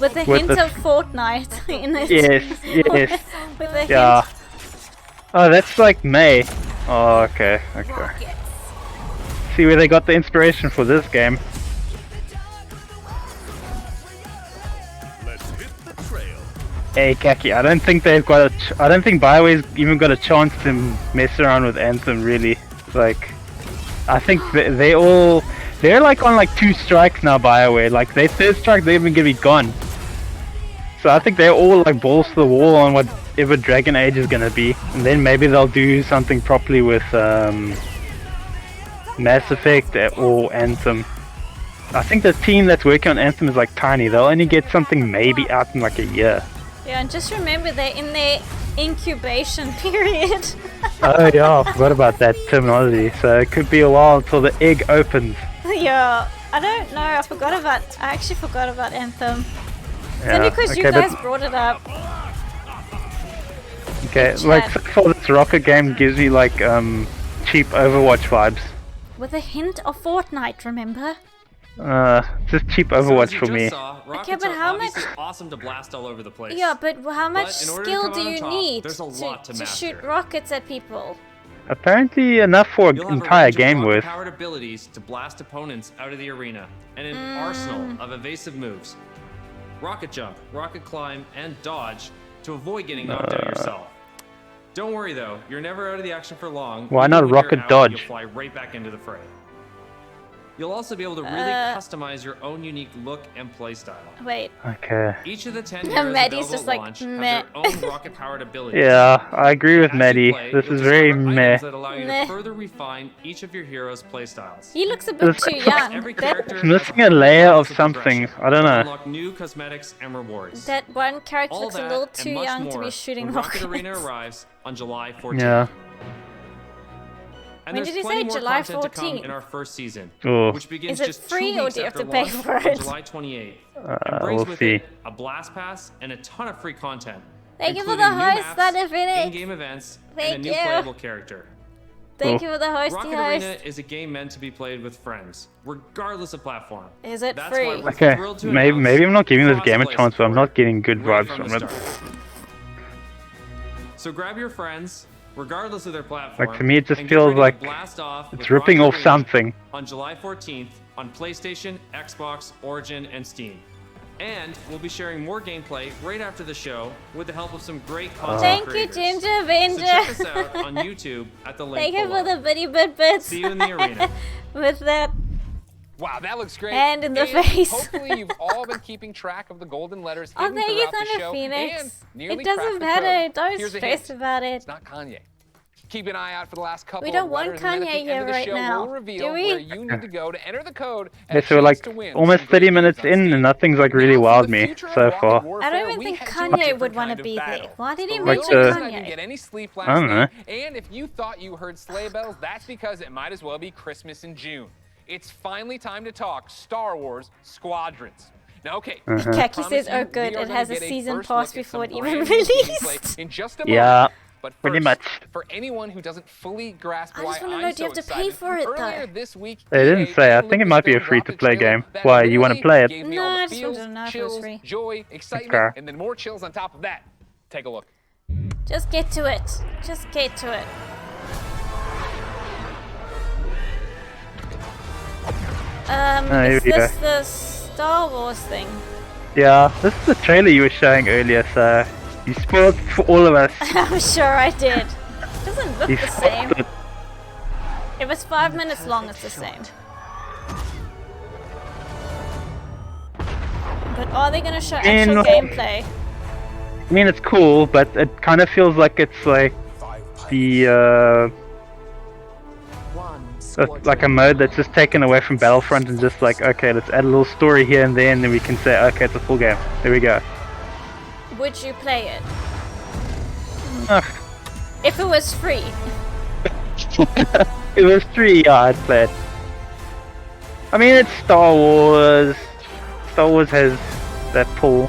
With a hint of Fortnite in it. Yes, yes. With a Yeah. hint. Oh, that's like May. Oh, okay, okay. See where they got the inspiration for this game. Hey, Kaki, I don't think they've got a. I don't think Bioware's even got a chance to mess around with Anthem, really. Like, I think they're like on like 2 strikes now. Bioware, like their 3rd strike, they're even gonna be gone. So I think they're all like balls to the wall on whatever Dragon Age is gonna be, and then maybe they'll do something properly with Mass Effect or Anthem. I think the team that's working on Anthem is like tiny. They'll only get something maybe out in like a year. Yeah, and just remember they're in their incubation period. Oh yeah, I forgot about that terminology. So it could be a while until the egg opens. Yeah, I don't know. I actually forgot about Anthem. It's Yeah, only because you okay, guys but- brought it up. Okay, Good like chat. so far this Rocket game gives me like cheap Overwatch vibes. With a hint of Fortnite, remember? Just cheap So as Overwatch you for just me. saw, rockets Okay, but are how much- obviously awesome to blast all over the place. Yeah, but how much But in order to skill come do out on you top, need there's a lot to to master. shoot rockets at people? Apparently enough for an You'll have entire a range game of worth. rocket-powered abilities to blast opponents out of the arena, and an arsenal of evasive moves. Rocket jump, rocket climb, and dodge to avoid getting knocked out yourself. Don't worry though, you're never out of the action for long. Why Even not when you're rocket out, dodge? You'll fly right back into the fray. You'll also be able to really customize your own unique look and playstyle. Wait. Okay. Each of the 10 Yeah, heroes Maddie's available just at like, launch meh. have their own rocket-powered abilities. Yeah, I agree with As you Maddie. play, This you'll is very discover meh. items that allow you Meh. to further refine each of your heroes' playstyles. He looks a bit It's too like- young. Every That, character It's has missing a hundred layer levels of something. progression I don't to know. Unlock new cosmetics and rewards. that one character All looks a that little and too much young more to be shooting when Rocket rockets. Arena arrives on July 14th. Yeah. And When there's did he plenty say? more July content to come 14th? in our first season, Oh. which begins Is it just free 2 or weeks do you have after to pay launch for on it? July 28th. We'll with see. it a blast pass and a ton of free content. Thank you for including the new host, maps, that Infinite. in-game events, and Thank a new you. playable character. Thank you for the hosty Rocket host. Arena is a game meant to be played with friends, regardless of platform. Is it That's free? why we're Okay, thrilled to maybe announce I'm not giving this game a cross-play chance, but I'm support not getting good right vibes from from the it. start. So grab your friends, regardless of their platform. Like to me, it just and get feels ready to like blast off it's with ripping Rocket off Arena something. on July 14th on PlayStation, Xbox, Origin, and Steam. And we'll be sharing more gameplay right after the show with the help of some great content Thank you, creators. Ginger So Avenger. check us out on YouTube at the link Thank you below. for the bitty bit bits. See you in the arena. With that. Wow, that looks great. And in the face. Hopefully you've all been keeping track of the golden letters Oh, hidden thank you, throughout the Thunder show Phoenix. and nearly It doesn't cracked the matter. code. Don't Here's a stress hint. about it. It's not Kanye. Keep an eye out for the last couple We don't of want letters, and then at Kanye the end here of the right show, now, we'll reveal do we? where you need to go to enter the code Okay, and so we're like chance to win almost some 30 great minutes games on in Steam. and nothing's like really wowed me so far. I don't even think Kanye would want to be there. Why did he The Like mention real the- reason I didn't Kanye? get any sleep I last don't know. night, and if you thought you heard sleigh bells, that's because it might as well be Christmas in June. It's finally time to talk Star Wars Squadrons. Now, okay. Uh-huh. Kaki promise says, you, oh we good, are it gonna has a get season first pass look at some before it even brand new released. gameplay in just a Yeah, moment. But pretty first, much. for anyone who doesn't fully grasp I why just wanna I'm know, do you so have to pay excited, for it, earlier though? this week, They didn't EA say. I released think it might be a the free-to-play trailer game. that Why, you want to really play it? gave me No, all the I just wanted feels, to know if it was chills, free. joy, excitement, Okay. and then more chills on top of that. Take a look. Just get to it. Just get to it. here Is we this go. the Star Wars thing? Yeah, this is the trailer you were showing earlier, so you spoiled for all of us. I'm sure I did. Doesn't look You the spoiled same. it. If it's 5 minutes long, it's the same. But are they gonna show And actual like- gameplay? I mean, it's cool, but it kind of feels like it's like the like a mode that's just taken away from Battlefront and just like, okay, let's add a little story here and there, and then we can say, okay, it's a full game. There we go. Would you play it? Ugh. If it was free. It was 3, yeah, I'd play it. I mean, it's Star Wars. Star Wars has that pull.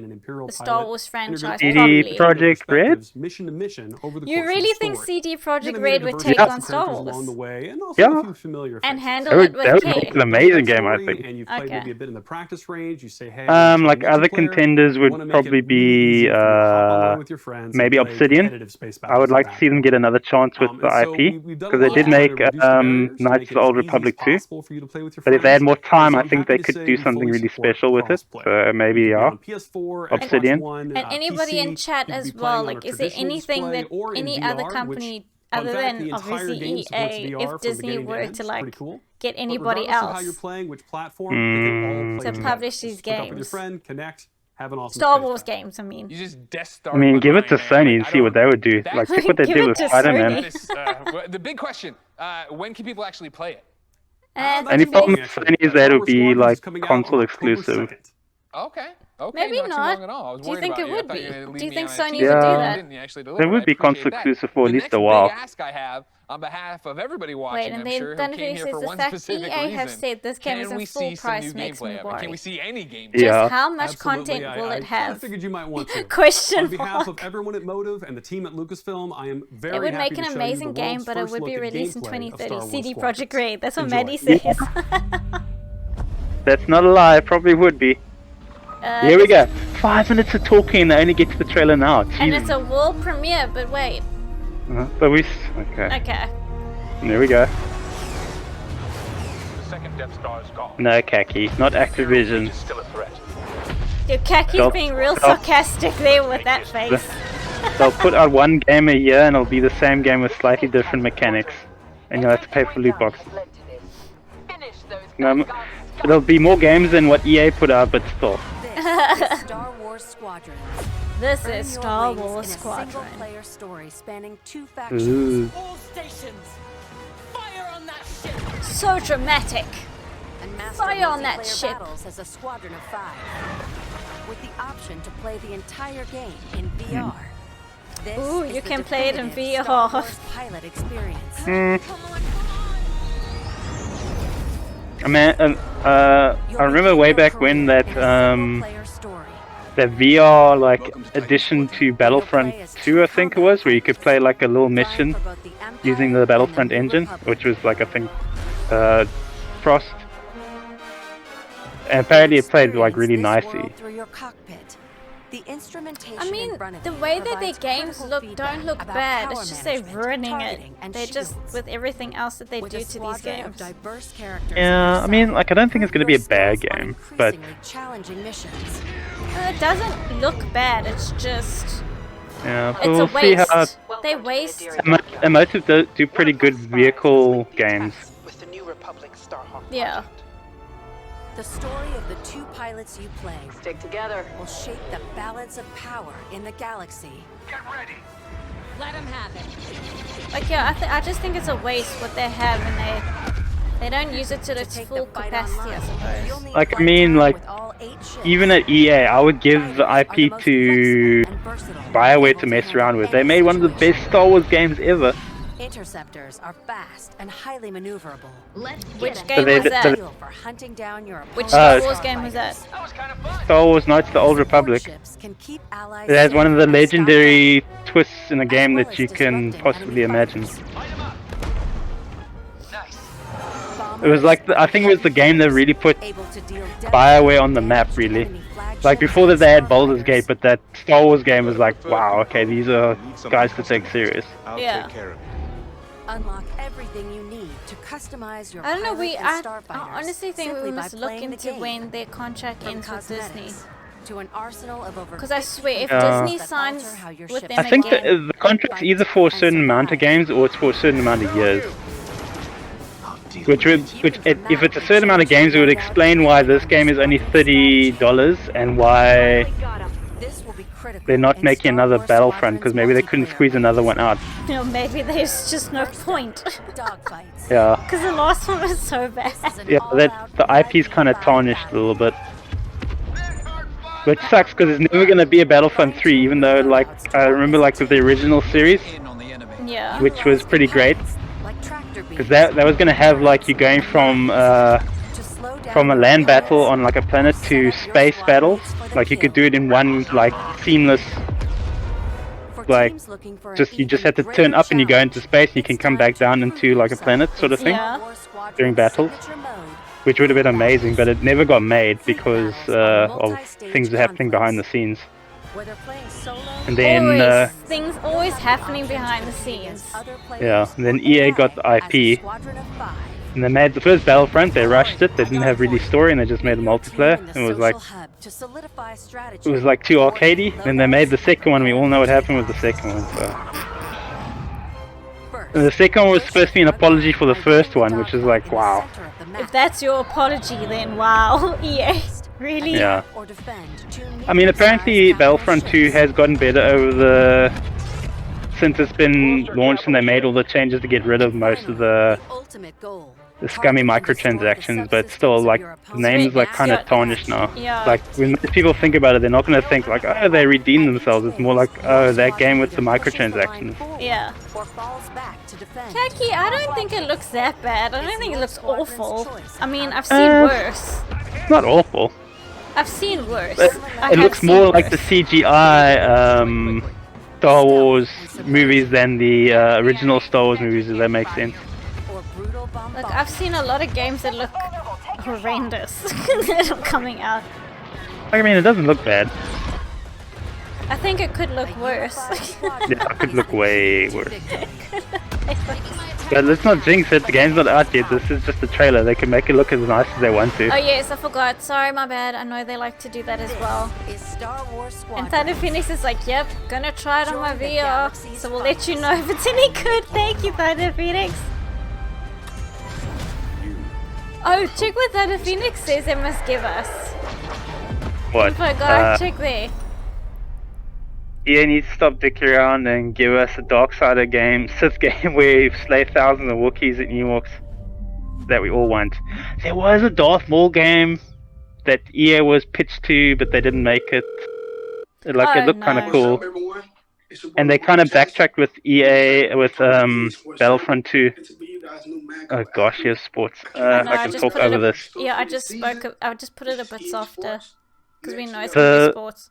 and an Imperial The pilot. Star Wars and you're gonna franchise, alternate probably. their Project Red? perspectives Mission to mission over the You course really of the think story. CD You're Projekt gonna meet Red a would diversity take of on Star characters Wars? along the way, and also Yeah. a few familiar And faces. handle it with That would care. make an amazing game, I Story, think. and you've played Okay. maybe a bit in the practice range. You say, hey, I'm Like a other multiplayer. contenders You would wanna make it probably really easy be for you to hop online with your friends and maybe play Obsidian. competitive space I battles would at like to that see them get another chance with the and so IP we've done a because they lot did to try make to reduce the barriers to Knights make of it the as Old easy as Republic 2. possible for you to play with your But if they had friends. more time, So I I'm think happy they to could say do we something fully really support special with it. crossplay. So maybe You could be yeah, on PS4, Obsidian. Xbox One, And anybody PC, in chat you could as be well, playing on like, a is there traditional anything display that or in any VR, other which, company, fun other fact, than the entire obviously game supports EA, VR if from Disney beginning were end. to It's like pretty cool. get But anybody regardless of how you're else playing, which platform, they can all play to together. publish these Just hook up with your games? friend, connect, have an awesome Star space Wars battle. games, I mean. You just Death I Star mean, my give it mind, to man. Sony Like, and I see what don't- they would do. That's- Like, check what they Give did it with to Spider-Man. Sony. The big question, when can people actually play it? Any problem with Sony is that it would be like console exclusive. Okay. Okay, Maybe not too not. long at all. I was Do you worried think about it you. I would thought be? you were gonna leave Do you me think on Sony a would do teeter. that? Didn't you actually deliver? There would I be appreciate console that. exclusive for at The least next a while. big ask I have on behalf of everybody watching, Wait, and I'm then sure, who Thunder came Fury here says for the one fact specific EA reason. have said this game is Can in we full see some price new makes me gameplay of it? worry. Can we see any gameplay? Just Yeah. how much Absolutely. content will it I have? figured you might want to. Question On behalf mark. of everyone at Motive and the team at Lucasfilm, I am very It would happy make an to show amazing you the game, world's but it first would look be at released in gameplay of 2030. Star Wars CD Squadrons. Projekt Red. That's what Enjoy. Maddie says. That's not a lie. It probably would be. Here we go. 5 minutes of talking. They only get to the trailer now. And it's a world premiere, but wait. But we. Okay. Okay. There we go. The second Death Star is gone. No khaki, not Activision. Is still a threat. Your Kaki's Stop. being real Stop. sarcastic there with that face. They'll put out one game a year and it'll be the same game with slightly different mechanics. And you'll have to pay for loot boxes. No, it'll be more games than what EA put out, but still. Star Wars Squadrons. This Earn is your Star wings Wars in a Squadron. single-player story spanning 2 Ooh. factions. All stations, fire on that ship. So dramatic. And master Fire on that multiplayer ship. battles as a squadron of 5. With the option to play the entire game in VR. This Ooh, is you the can play it in definitive Star VR. Wars pilot experience. I remember way back when that that VR like addition to Battlefront 2, I think it was, where you could play like a little mission using the Battlefront engine, which was like I think Frost. And apparently it played like really nicely. Through your cockpit. The instrumentation I mean, in front of the you way that their provides games critical don't look feedback bad. about It's just power they're management, ruining targeting, it. and They just shields. with everything else that they With do a to these squadron games. of diverse characters Yeah, I mean, like I don't think it's gonna be a bad game, but challenging missions. It doesn't look bad. It's just yeah, it's we'll a see waste. how. They waste. Emotive do pretty good vehicle games. Yeah. The story of the 2 pilots you play stick together will shape the balance of power in the galaxy. Get ready. Let him have it. Like yeah, I just think it's a waste what they have, and they don't use it to its full capacity, I suppose. Like I mean, like even at EA, I would give the IP to BioWare to mess around with. They made one of the best Star Wars games ever. Interceptors are fast and highly maneuverable. Which game was that? For hunting down your Which Star Wars game was that? Star Wars Knights of the Old Republic. It has one of the legendary twists in the game that you can possibly imagine. It was like, I think it was the game that really put BioWare on the map, really. Like before that they had Baldur's Gate, but that Star Wars game was like, wow, okay, these are guys to take serious. Yeah. Unlock everything you need to customize your I don't know. pilot and I starfighters honestly think we simply by must look playing the into game. when their contract From ends with Disney. cosmetics to an arsenal of over Because I swear, if 50 Disney that signs alter how your with ship them I think again, the contract's either for a certain amount of games or it's for a certain amount of years. Which if it's a certain amount of games, it would explain why this game is only $30 and why they're not making another Battlefront, because maybe they couldn't squeeze another one out. you know, maybe there's just no point. Yeah. Because the last one was so bad. Yeah, the IP's kind of tarnished a little bit. Which sucks because there's never going to be a Battlefront 3, even though, like, I remember, like, with the original series, Yeah. which was pretty great. Because that was going to have, like, you going from a land battle on, like, a planet to space battles. Like, you could do it in one, like, seamless, like, you just have to turn up and you go into space and you can come back down into, like, a planet sort of thing during battles. Which would have been amazing, but it never got made because of things happening behind the scenes. And then, Things always happening behind the scenes. yeah, and then EA got the IP, and they made the first Battlefront. They rushed it. They didn't have really story, and they just made a multiplayer. And it was like too arcadey. Then they made the second one. We all know what happened with the second one. So. And the second one was supposed to be an apology for the first one, which is like, wow. If that's your apology, then wow, EA, really? Yeah. I mean, apparently Battlefront 2 has gotten better since it's been launched and they made all the changes to get rid of most of the the scummy microtransactions, but still, like, the name is like kind of tarnished now. Yeah. Like, when people think about it, they're not gonna think like, oh, they redeemed themselves. It's more like, oh, that game with the microtransactions. Yeah. Khaki, I don't think it looks that bad. I don't think it looks awful. I mean, I've seen worse. It's not awful. I've seen worse. It looks more like the CGI Star Wars movies than the original Star Wars movies, if that makes sense. Look, I've seen a lot of games that look horrendous that are coming out. I mean, it doesn't look bad. I think it could look worse. Yeah, it could look way worse. But let's not jinx it, the game's not out yet, this is just a trailer. They can make it look as nice as they want to. Oh yes, I forgot. Sorry, my bad. I know they like to do that as well. And Thunder Phoenix is like, yep, gonna try it on my VR, so we'll let you know if it's any good. Thank you, Thunder Phoenix. Oh, check what Thunder Phoenix says they must give us. What? Info guard, check there. EA needs to stop dicking around and give us a Darksider game, Sith game where you slay thousands of Wookiees and Ewoks that we all want. There was a Darth Maul game that EA was pitched to, but they didn't make it. It looked kind of cool. And they kind of backtracked with EA, with Battlefront 2. Oh gosh, here's sports. I can talk over this. Yeah, I just put it a bit softer, because we know it's gonna be sports.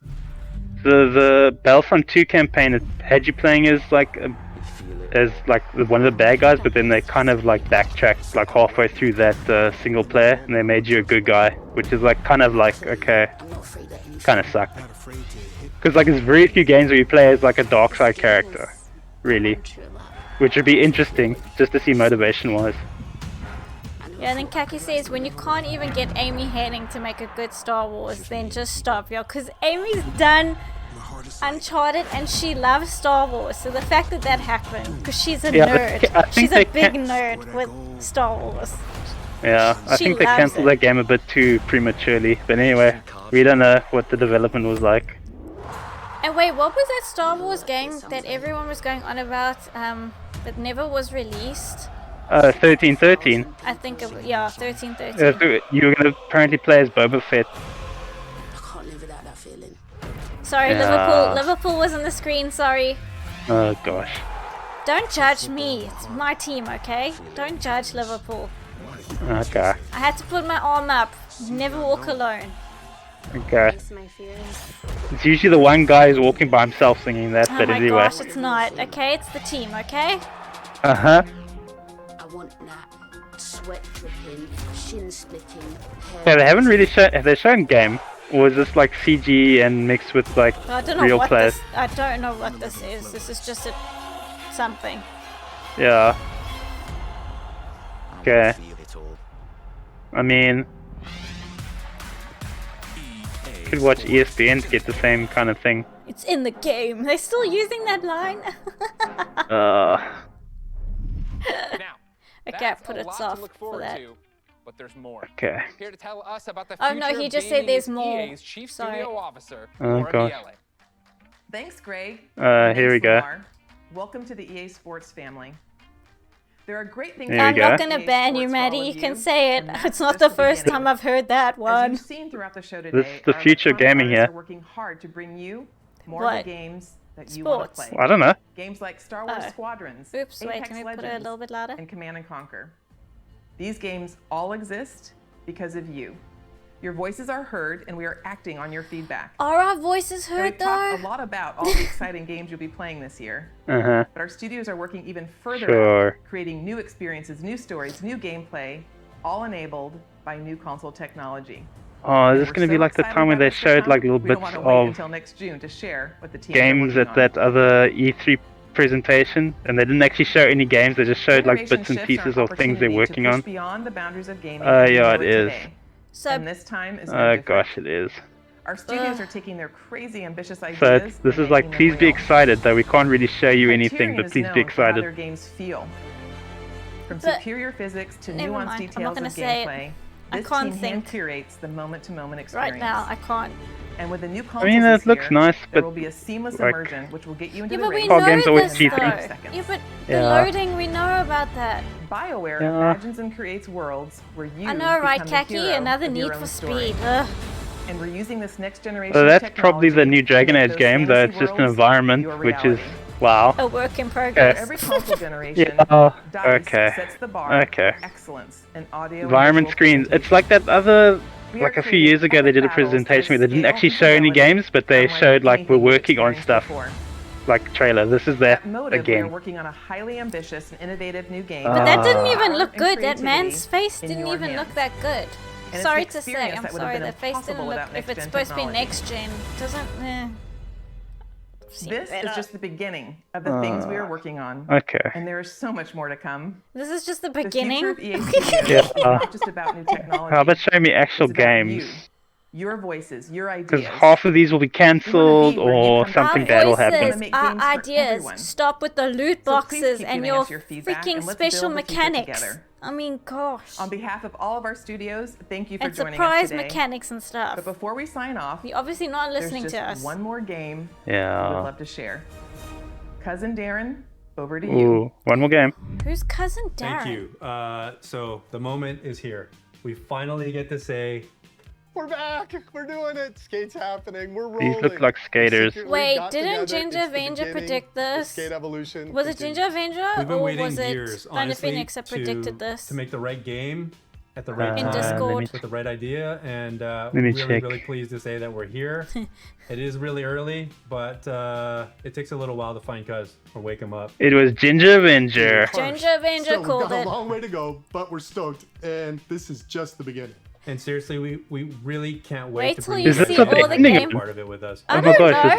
The Battlefront 2 campaign, it had you playing as like one of the bad guys, but then they kind of like backtracked like halfway through that single player, and they made you a good guy, which is like kind of like, okay, kind of sucked. Because like there's very few games where you play as like a dark side character, really, which would be interesting just to see motivation wise. Yeah, and then Kaki says, when you can't even get Amy Hennig to make a good Star Wars, then just stop, yo. Because Amy's done Uncharted and she loves Star Wars. So the fact that that happened, because she's a nerd. She's a big nerd with Star Wars. Yeah, I think they cancelled that game a bit too prematurely. But anyway, we don't know what the development was like. And wait, what was that Star Wars game that everyone was going on about that never was released? 1313. I think it was, yeah, 1313. You were going to apparently play as Boba Fett. I can't live without that feeling. Sorry, Yeah. Liverpool was on the screen, sorry. Oh gosh. Don't judge me, it's my team, okay? Don't judge Liverpool. Okay. I had to put my arm up, never walk alone. Okay. It's usually the one guy who's walking by himself singing that, Oh but my anyway. gosh, it's not, okay? It's the team, okay? Uh-huh. I want that sweat dripping, shin splitting. Yeah, they haven't really shown, have they shown game? Or is this like CG and mixed with like I don't know real what players? this, I don't know what this is. This is just something. Yeah. Okay. I mean, could watch ESPN to get the same kind of thing. It's in the game. They're still using that line. Okay, I put it soft for that. But there's more. Okay. Here to tell us about the Oh no, future he of just said gaming there's is more. EA's Chief Sorry. Studio Officer, Oh, Laura gosh. Biele. Thanks, Greg. Here we go. Welcome to the EA Sports family. There are great things. There I'm we not go. gonna ban you, Maddie. You can say it. It's not the first time I've heard that As one. you've seen throughout the show today, This is the our future electronic gaming artists here. are working hard to bring you more What? of the games that you want to Sports. play. I don't know. Games like Star Wars Squadrons, Oops, wait, Apex can we put it a Legends, little bit louder? and Command and Conquer. These games all exist because of you. Your voices are heard, and we are acting on your feedback. Are our voices And heard we've talked though? a lot about all the exciting games you'll be playing this year. Uh-huh. But our studios are working even further Sure. out, creating new experiences, new stories, new gameplay, all enabled by new console technology. Oh, is this We're going to be so like the excited time when about they this to showed come, like little we don't bits want to wait of until next June to share what the team games at that other E3 presentation, and they didn't actually show any games, they just showed like bits and pieces of things they're working on. Beyond the boundaries of gaming. Yeah, it is. So, and this time is no Oh different. gosh, it is. Our studios are taking their crazy ambitious So ideas. this and is like, making them please be real. excited, though we can't really show you anything, Criterion but is please be known for how excited. their games feel. From But- superior physics to Never nuanced mind, I'm not details gonna of say it. gameplay, I this can't team think. hand curates the moment-to-moment experience. right now, I can't. And with the new I consoles mean, this it looks year, nice, there but will be a seamless like, immersion, which will get you into Yeah, the but we ring. know car games are always this cheating. though. Yeah, but the Yeah. loading, we know about that. BioWare Yeah. imagines and creates worlds where you I know, right, become the Kaki? hero Another of your Need own for story. Speed. Ugh. And we're using this next generation So that's technology probably the new Dragon to make Age those game, though fantasy it's just an worlds environment, your which is reality. wow. A work in For progress. every console generation, Yeah. DICE Okay. sets the bar Okay. for excellence in audio Environment and visual screens. It's presentation. like that other. We are Like a few creating years ago, they epic did a battles that presentation where they didn't scale actually and show any fidelity games, but they unlike showed like we're anything you've working on experienced stuff. before. Like trailer. This is that At Motive, we are again. working on a highly ambitious and innovative new game. But that didn't Ah. even look and good. That creativity man's face in didn't your even hands. look that good. And it's Sorry the to say, experience I'm that would have sorry, been that face didn't impossible look. without If it's next-gen supposed to be technology. next gen, doesn't. This is just the beginning of the things we are working on. Okay. And there is so much more to come. This is just the The beginning. future of EA Studios Yeah. is not just about new technology. How about showing me actual It's about games? you, your voices, your Because ideas. half of these will be cancelled or something bad will Our happen. voices, our ideas. Stop with the loot boxes keep and giving your us your feedback, freaking and let's special build the future mechanics. together. I mean, gosh. On behalf of all of our studios, thank you for And joining surprise us today. mechanics and stuff. But before we sign off, You're obviously not listening there's to just us. one more game we Yeah. would love to share. Cousin Darren, over to you. Ooh, one more game. Who's cousin Darren? Thank you. So the moment is here. We finally get to say, We're back. We're doing it. Skate's happening. We're rolling. These look like skaters. Wait, got didn't together. Ginger It's the Avenger beginning. predict The this? Skate evolution. Was it Ginger Avenger we've been or waiting was it years, Thunder honestly, Phoenix that predicted this? to make the right game at the right In time Discord. with the right idea, and me really, check. really pleased to say that we're here. It is really early, but it takes a little while to find Cuz or wake him up. It was Ginger Avenger. Ginger Avenger Still, we've called got it. a long way to go, but we're stoked, and this is just the beginning. And seriously, we really can't Wait wait to till bring you Is this see what all the the ending game- is? part of it with us. I Oh my don't gosh, this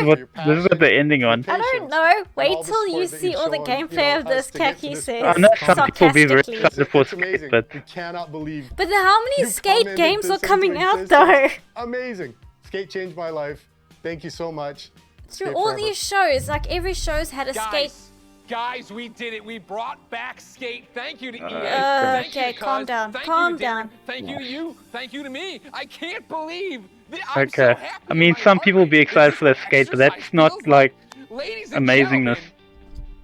is know. what the ending on. I don't know. Wait all the till you support that see you've all the shown, gameplay of us this, to get to Kaki this says. I know some people will be very sarcastically. excited for It's Skate, amazing. but We cannot believe. But how many you skate commented games this are coming into out though? existence. Amazing. Skate changed my life. Thank you so much. Through Skate all forever. these shows, like every show's had a skate. Guys, we did it. We brought back Skate. Thank you to EA. Thank okay, you to calm Cuz. down, Thank calm you to down. Darren. Thank you to you. Thank you to me. I can't believe that I'm so okay. happy. I mean, some people will be excited for their Skate, but that's not like amazingness.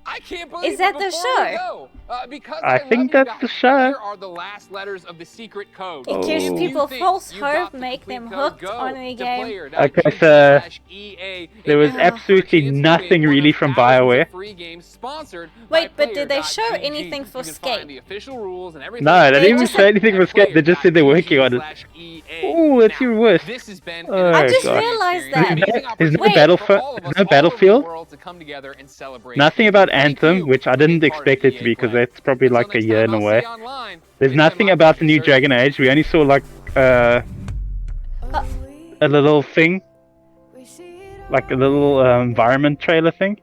I can't believe Is that it. the Before we show? go, because I love think you that's guys, the show. Here are the last letters of the secret code. It gives Oh. people If you think false you got hope, the make complete them code, hooked go on the to game. Okay, so player.gg.EA there was and absolutely chance to win nothing one really of from thousands BioWare. of free games sponsored Wait, by but did they show player.gg. anything for You can Skate? find the official rules and everything. No, they didn't even just say anything for Skate. They just said they're working on it. Ooh, it's even worse. This has been Oh, I just God. realized There's that. There's no Wait. Battlefield. come together and celebrate. Nothing about Anthem, which I didn't expect it to be because that's probably like a year in a way. There's nothing about the new Dragon Age. We only saw like a little thing, like a little environment trailer thing.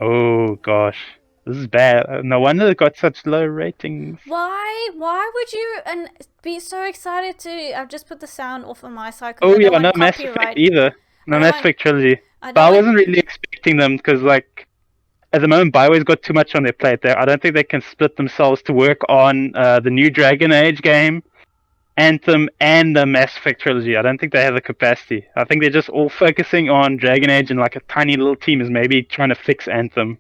Oh gosh, this is bad. No wonder it got such low ratings. Why? Why would you be so excited to? I've just put the sound off on my side. 'Cause Oh I don't yeah, want no Mass Effect copyright. either. No I don't Mass want- Effect trilogy. I But I don't wasn't really expecting them because like at the moment BioWare's got too much on their plate there. I don't think they can split themselves to work on the new Dragon Age game, Anthem, and the Mass Effect trilogy. I don't think they have the capacity. I think they're just all focusing on Dragon Age, and like a tiny little team is maybe trying to fix Anthem.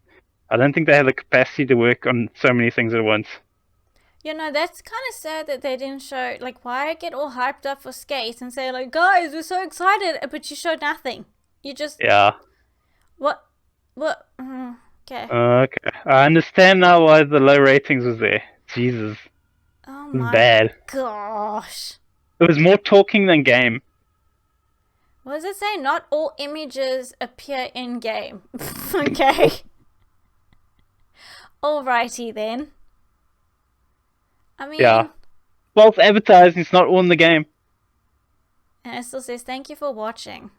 I don't think they have the capacity to work on so many things at once. You know, that's kind of sad that they didn't show. Like, why get all hyped up for Skate and say like, guys, we're so excited, but you showed nothing. You just Yeah. What? Okay. Okay. I understand now why the low ratings was there. Jesus. Oh This is my bad. gosh. It was more talking than game. What does it say? Not all images appear in game. Okay. Alrighty then. I mean, Yeah. Well, it's advertising. It's not all in the game. and it still says thank you for watching.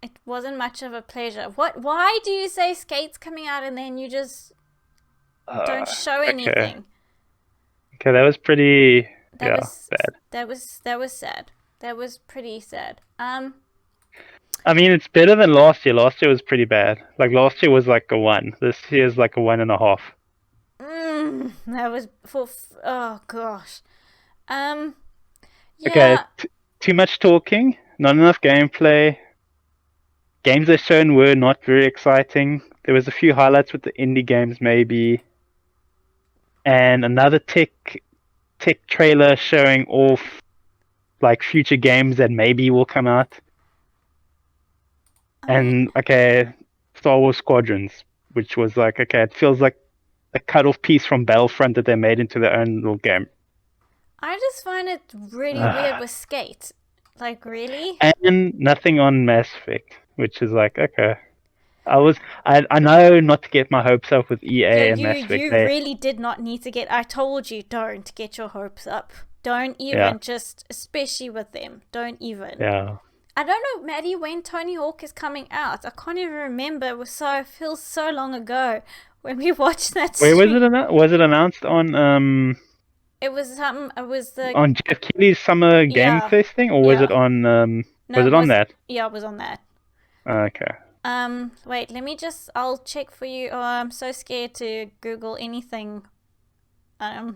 It wasn't much of a pleasure. What? Why do you say Skate's coming out and then you just don't show okay. anything? Okay, that was pretty. That was bad. That was sad. That was pretty sad. I mean, it's better than last year. Last year was pretty bad. Like last year was like a 1. This year's like a 1.5. That was for. Oh gosh. Yeah. Okay, too much talking, not enough gameplay. Games they've shown were not very exciting. There was a few highlights with the indie games, maybe, and another tech trailer showing off like future games that maybe will come out. And okay, Star Wars Squadrons, which was like, okay, it feels like a cut-off piece from Battlefront that they made into their own little game. I just find it really weird with Skate. Like, really? And nothing on Mass Effect, which is like, okay. I know not to get my hopes up with EA and Mass Effect. You really did not need to get. I told you, don't get your hopes up. Don't even just, especially with them. Don't even. Yeah. I don't know, Maddie, when Tony Hawk is coming out. I can't even remember. It feels so long ago when we watched that. Wait, was it announced on It was the on Jeff Keighley's Summer Game Fest thing, or was it on was it on that? Yeah, it was on that. Okay. Wait, I'll check for you. Oh, I'm so scared to Google anything. Let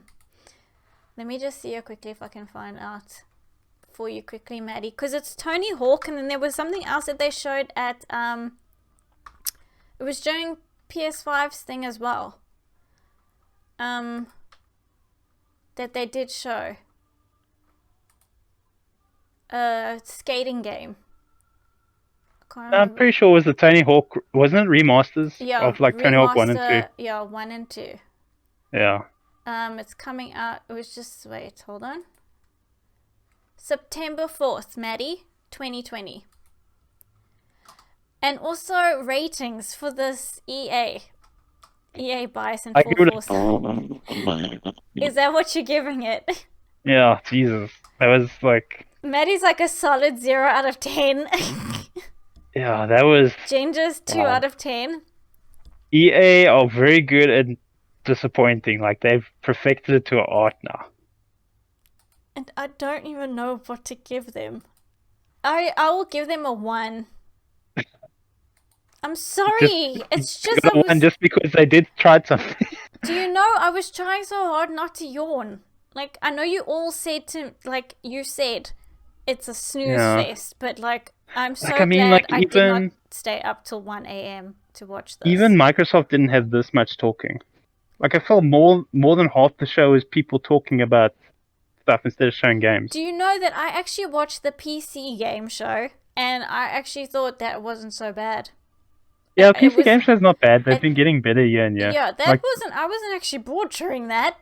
me just see quickly if I can find out for you quickly, Maddie, because it's Tony Hawk, and then there was something else that they showed at it was during PS5's thing as well. That they did show. Skating game. I'm pretty sure it was the Tony Hawk, wasn't it remasters of like Tony Hawk 1 and 2? Yeah, 1 and 2. Yeah. It's coming out. It was just, wait, hold on. September 4th, Maddie, 2020. And also ratings for this EA bias and full force. Is that what you're giving it? Yeah, Jesus. That was like... Maddie's like a solid 0 out of 10. Yeah, that was... Ginger's 2 out of 10. EA are very good at disappointing. Like, they've perfected it to an art now. And I don't even know what to give them. I will give them a 1. I'm sorry. It's just just because they did try something. Do you know, I was trying so hard not to yawn. Like, I know you all said you said it's a snooze fest, but like, I'm so glad I did not stay up till 1 a.m. to watch this. Even Microsoft didn't have this much talking. Like, I felt more than half the show is people talking about stuff instead of showing games. Do you know that I actually watched the PC game show, and I actually thought that wasn't so bad. Yeah, PC game show's not bad. They've been getting better year and year. Yeah, I wasn't actually bored during that.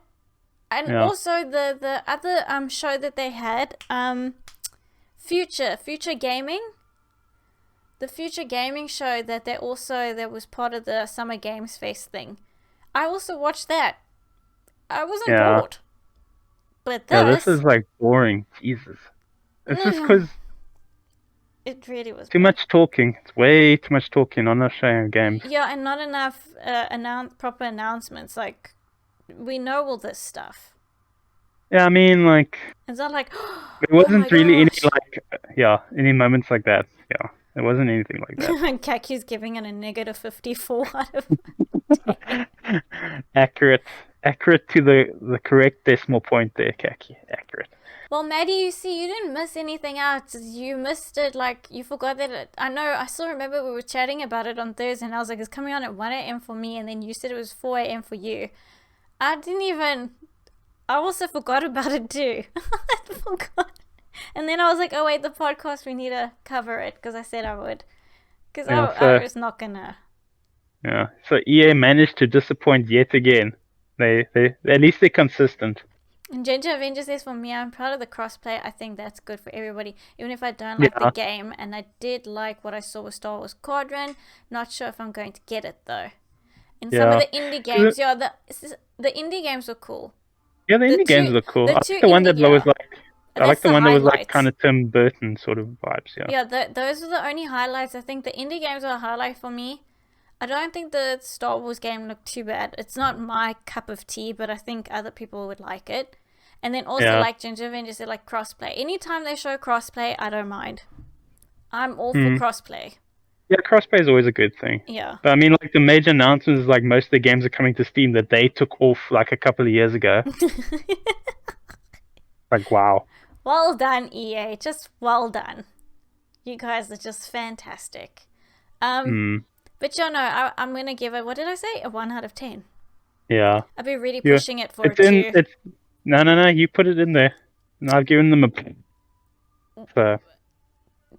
And also the other show that they had, Future Gaming. The Future Gaming show that that was part of the Summer Games Fest thing. I also watched that. I wasn't bored. But this is like boring. Jesus. It's just because it really was too much talking. It's way too much talking on the showing games. Yeah, and not enough proper announcements. Like, we know all this stuff. Yeah, I mean, like, it's not like there wasn't really any moments like that. Yeah, there wasn't anything like that. And Kaki's giving it a negative 54 out of 10. Accurate to the correct decimal point there, Kaki. Accurate. Well, Maddie, you see, you didn't miss anything out. You missed it, like, you forgot that I know, I still remember we were chatting about it on Thursday, and I was like, it's coming on at 1 a.m. for me, and then you said it was 4 a.m. for you. I also forgot about it too. I forgot. And then I was like, oh wait, the podcast, we need to cover it, because I said I would. Because I was not gonna. Yeah, so EA managed to disappoint yet again. They at least they're consistent. And Ginger Avenger says, for me, I'm proud of the crossplay. I think that's good for everybody, even if I don't like the game. And I did like what I saw with Star Wars Squadron. Not sure if I'm going to get it though. And some of the indie games, the indie games were cool. Yeah, the indie games were cool. I like the one that was like, I like the one that was like kind of Tim Burton sort of vibes. Yeah. Yeah, those were the only highlights. I think the indie games were a highlight for me. I don't think the Star Wars game looked too bad. It's not my cup of tea, but I think other people would like it. And then also, like Ginger Avenger said, like crossplay. Anytime they show crossplay, I don't mind. I'm all for crossplay. Yeah, crossplay is always a good thing. Yeah. But I mean, like the major announcements, like most of the games are coming to Steam that they took off like a couple of years ago. Like, wow. Well done, EA. Just well done. You guys are just fantastic. Mm. But you know, I'm gonna give it. What did I say? A 1 out of 10. Yeah. I'd be really Yeah. pushing it for It's a 2. in. It's no. You put it in there, and I've given them a. So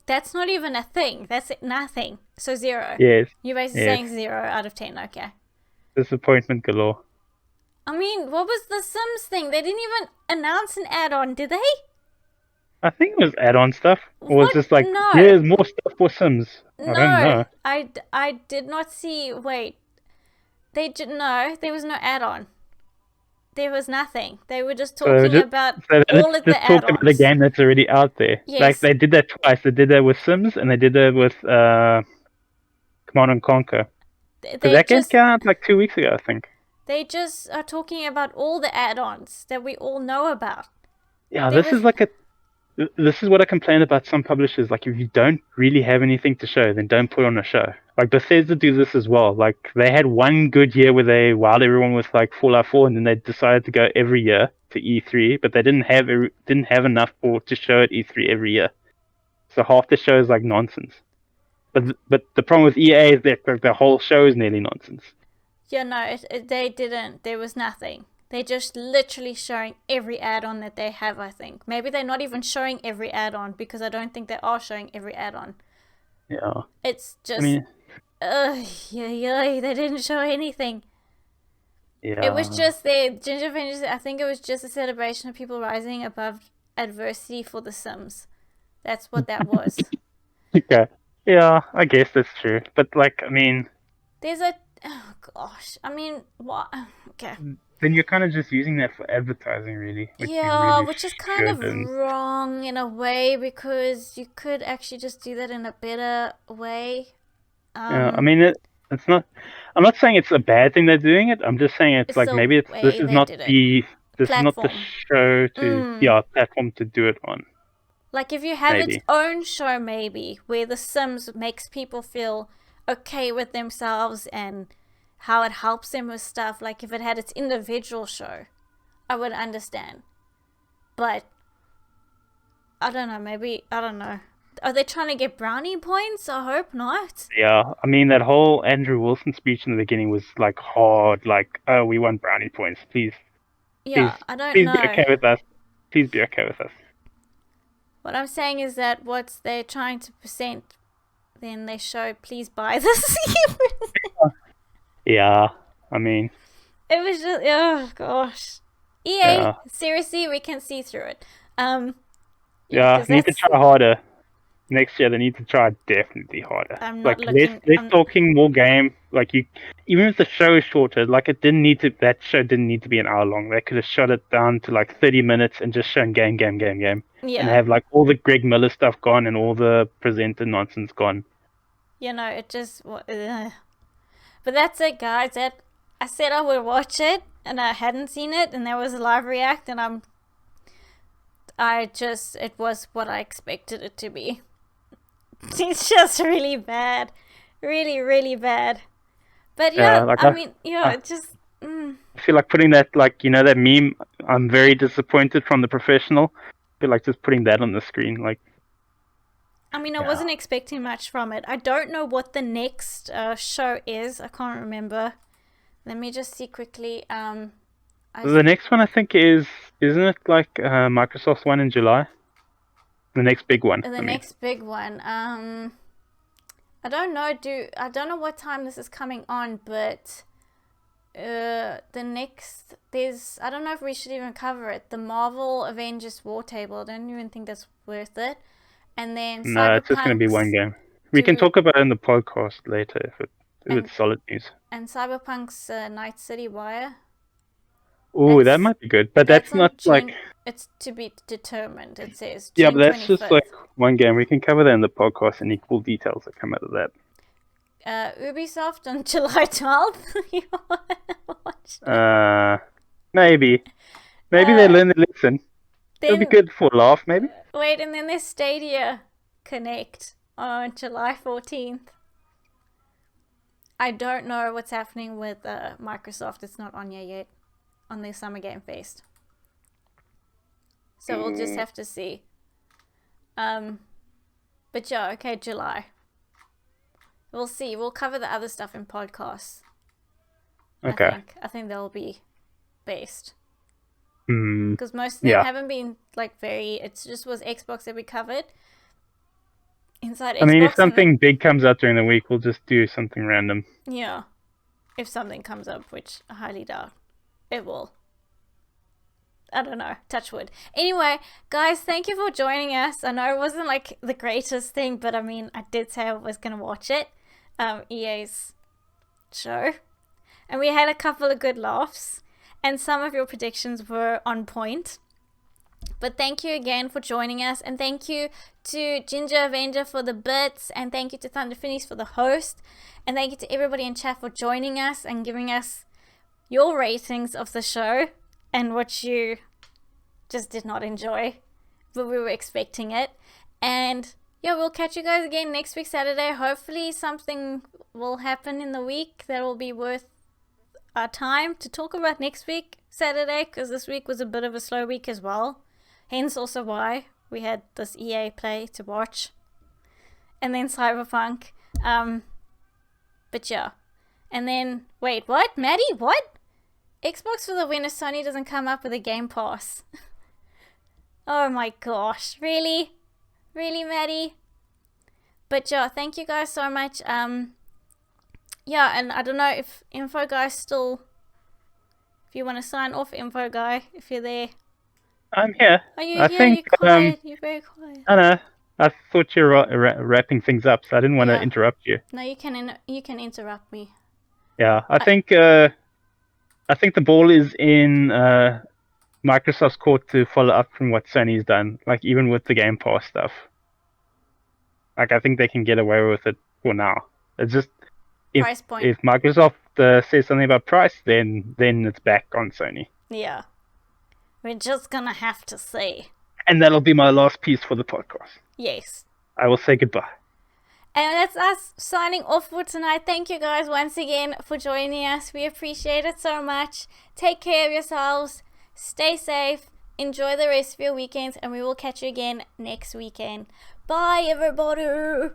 That's not even a thing. That's nothing. So 0. yes. You're basically Yes. saying 0 out of 10. Okay. Disappointment galore. I mean, what was the Sims thing? They didn't even announce an add-on, did they? I think it was add-on stuff, or was What? just like, No. here's more stuff for Sims. I don't know. No, I did not see. Wait, no. There was no add-on. There was nothing. They were just talking about all of the just talk about the add-ons. game that's already out there. Yes. Like they did that twice. They did that with Sims, and they did that with Command and Conquer. Because that game came out like 2 weeks ago, I think. They just are talking about all the add-ons that we all know about. Yeah, this is what I complain about some publishers. Like, if you don't really have anything to show, then don't put on a show. Like Bethesda do this as well. Like they had one good year where they wowed everyone with like Fallout 4, and then they decided to go every year to E3, but they didn't have enough to show at E3 every year. So half the show is like nonsense. But the problem with EA is that the whole show is nearly nonsense. Yeah, no, they didn't. There was nothing. They're just literally showing every add-on that they have, I think. Maybe they're not even showing every add-on, because I don't think they are showing every add-on. Yeah. It's just... I mean... they didn't show anything. Yeah. It was just their Ginger Avengers. I think it was just a celebration of people rising above adversity for The Sims. That's what that was. Okay. Yeah, I guess that's true. But, like, I mean... There's a... Oh, gosh. I mean, what? Okay. Then you're kind of just using that for advertising, really. Which is kind of wrong in a way, because you could actually just do that in a better way. Yeah, I mean, it's not... I'm not saying it's a bad thing they're doing it. I'm just saying it's like, maybe this is not the show to... platform to do it on. Like, if you have its own show, maybe, where The Sims makes people feel okay with themselves and how it helps them with stuff. Like, if it had its individual show, I would understand. But I don't know, maybe, I don't know. Are they trying to get brownie points? I hope not. Yeah, I mean, that whole Andrew Wilson speech in the beginning was like hard, like, oh, we want brownie points, please. Yeah, I don't know. Please be okay with us. Please be okay with us. What I'm saying is that what they're trying to present, then they show, please buy this. Yeah, I mean... It was just, oh gosh. EA, seriously, we can see through it. Yeah, need to try harder. Next year, they need to try definitely harder. I'm not like, looking... less talking, more game. Like, even if the show is shorter, like, that show didn't need to be an hour long. They could have shut it down to, like, 30 minutes and just shown game. Yeah. And have, like, all the Greg Miller stuff gone and all the presenter nonsense gone. You know, it just... But that's it, guys. I said I would watch it, and I hadn't seen it, and there was a live react, and it was what I expected it to be. It's just really bad. Really, really bad. But yeah, like it just... I feel like putting that, like, you know, that meme, I'm very disappointed from the professional. I feel like just putting that on the screen, like... I mean, I wasn't expecting much from it. I don't know what the next show is. I can't remember. Let me just see quickly. The next one, I think, isn't it like Microsoft's one in July? The next big one. Next big one. I don't know. I don't know what time this is coming on, but the next I don't know if we should even cover it. The Marvel Avengers War Table. I don't even think that's worth it. And then no, it's just going to be one game. We can talk about it in the podcast later if it's solid news. And Cyberpunk's Night City Wire. Oh, that might be good, but that's not like... It's to be determined, it says. Yeah, but that's just like one game. We can cover that in the podcast, any cool details that come out of that. Ubisoft on July 12th? You wanna watch it? Maybe. Maybe they learn the lesson. It'll be good for a laugh, maybe. Wait, and then there's Stadia Connect on July 14th. I don't know what's happening with Microsoft. It's not on here yet. On their Summer Game Fest. So we'll just have to see. But yeah, okay, July. We'll see. We'll cover the other stuff in podcasts. Okay. I think they'll be based. Hmm. Because most of them haven't been like very. It just was Xbox that we covered. Inside Xbox. I mean, if something big comes out during the week, we'll just do something random. Yeah. If something comes up, which I highly doubt it will. I don't know. Touch wood. Anyway, guys, thank you for joining us. I know it wasn't like the greatest thing, but I mean, I did say I was going to watch it. EA's show. And we had a couple of good laughs. And some of your predictions were on point. But thank you again for joining us. And thank you to Ginger Avenger for the bits. And thank you to Thunder Phineas for the host. And thank you to everybody in chat for joining us and giving us your ratings of the show. And what you just did not enjoy. But we were expecting it. And yeah, we'll catch you guys again next week, Saturday. Hopefully something will happen in the week that will be worth our time to talk about next week, Saturday. Because this week was a bit of a slow week as well. Hence also why we had this EA play to watch. And then Cyberpunk. But yeah. And then, wait, what? Maddie, what? Xbox for the win if Sony doesn't come up with a Game Pass. Oh my gosh. Really? Really, Maddie? But yeah, thank you guys so much. Yeah, and I don't know if Info Guy still... If you want to sign off, Info Guy, if you're there. I'm here. Are you I here? think, You're quiet. You're very quiet. I don't know. I thought you were wrapping things up, so I didn't want to interrupt you. No, you can interrupt me. Yeah, I think the ball is in Microsoft's court to follow up from what Sony's done, like even with the Game Pass stuff. Like I think they can get away with it for now. It's just Price point. if Microsoft says something about price, then it's back on Sony. Yeah. We're just gonna have to see. And that'll be my last piece for the podcast. Yes. I will say goodbye. And that's us signing off for tonight. Thank you guys once again for joining us. We appreciate it so much. Take care of yourselves. Stay safe. Enjoy the rest of your weekends. And we will catch you again next weekend. Bye, everybody.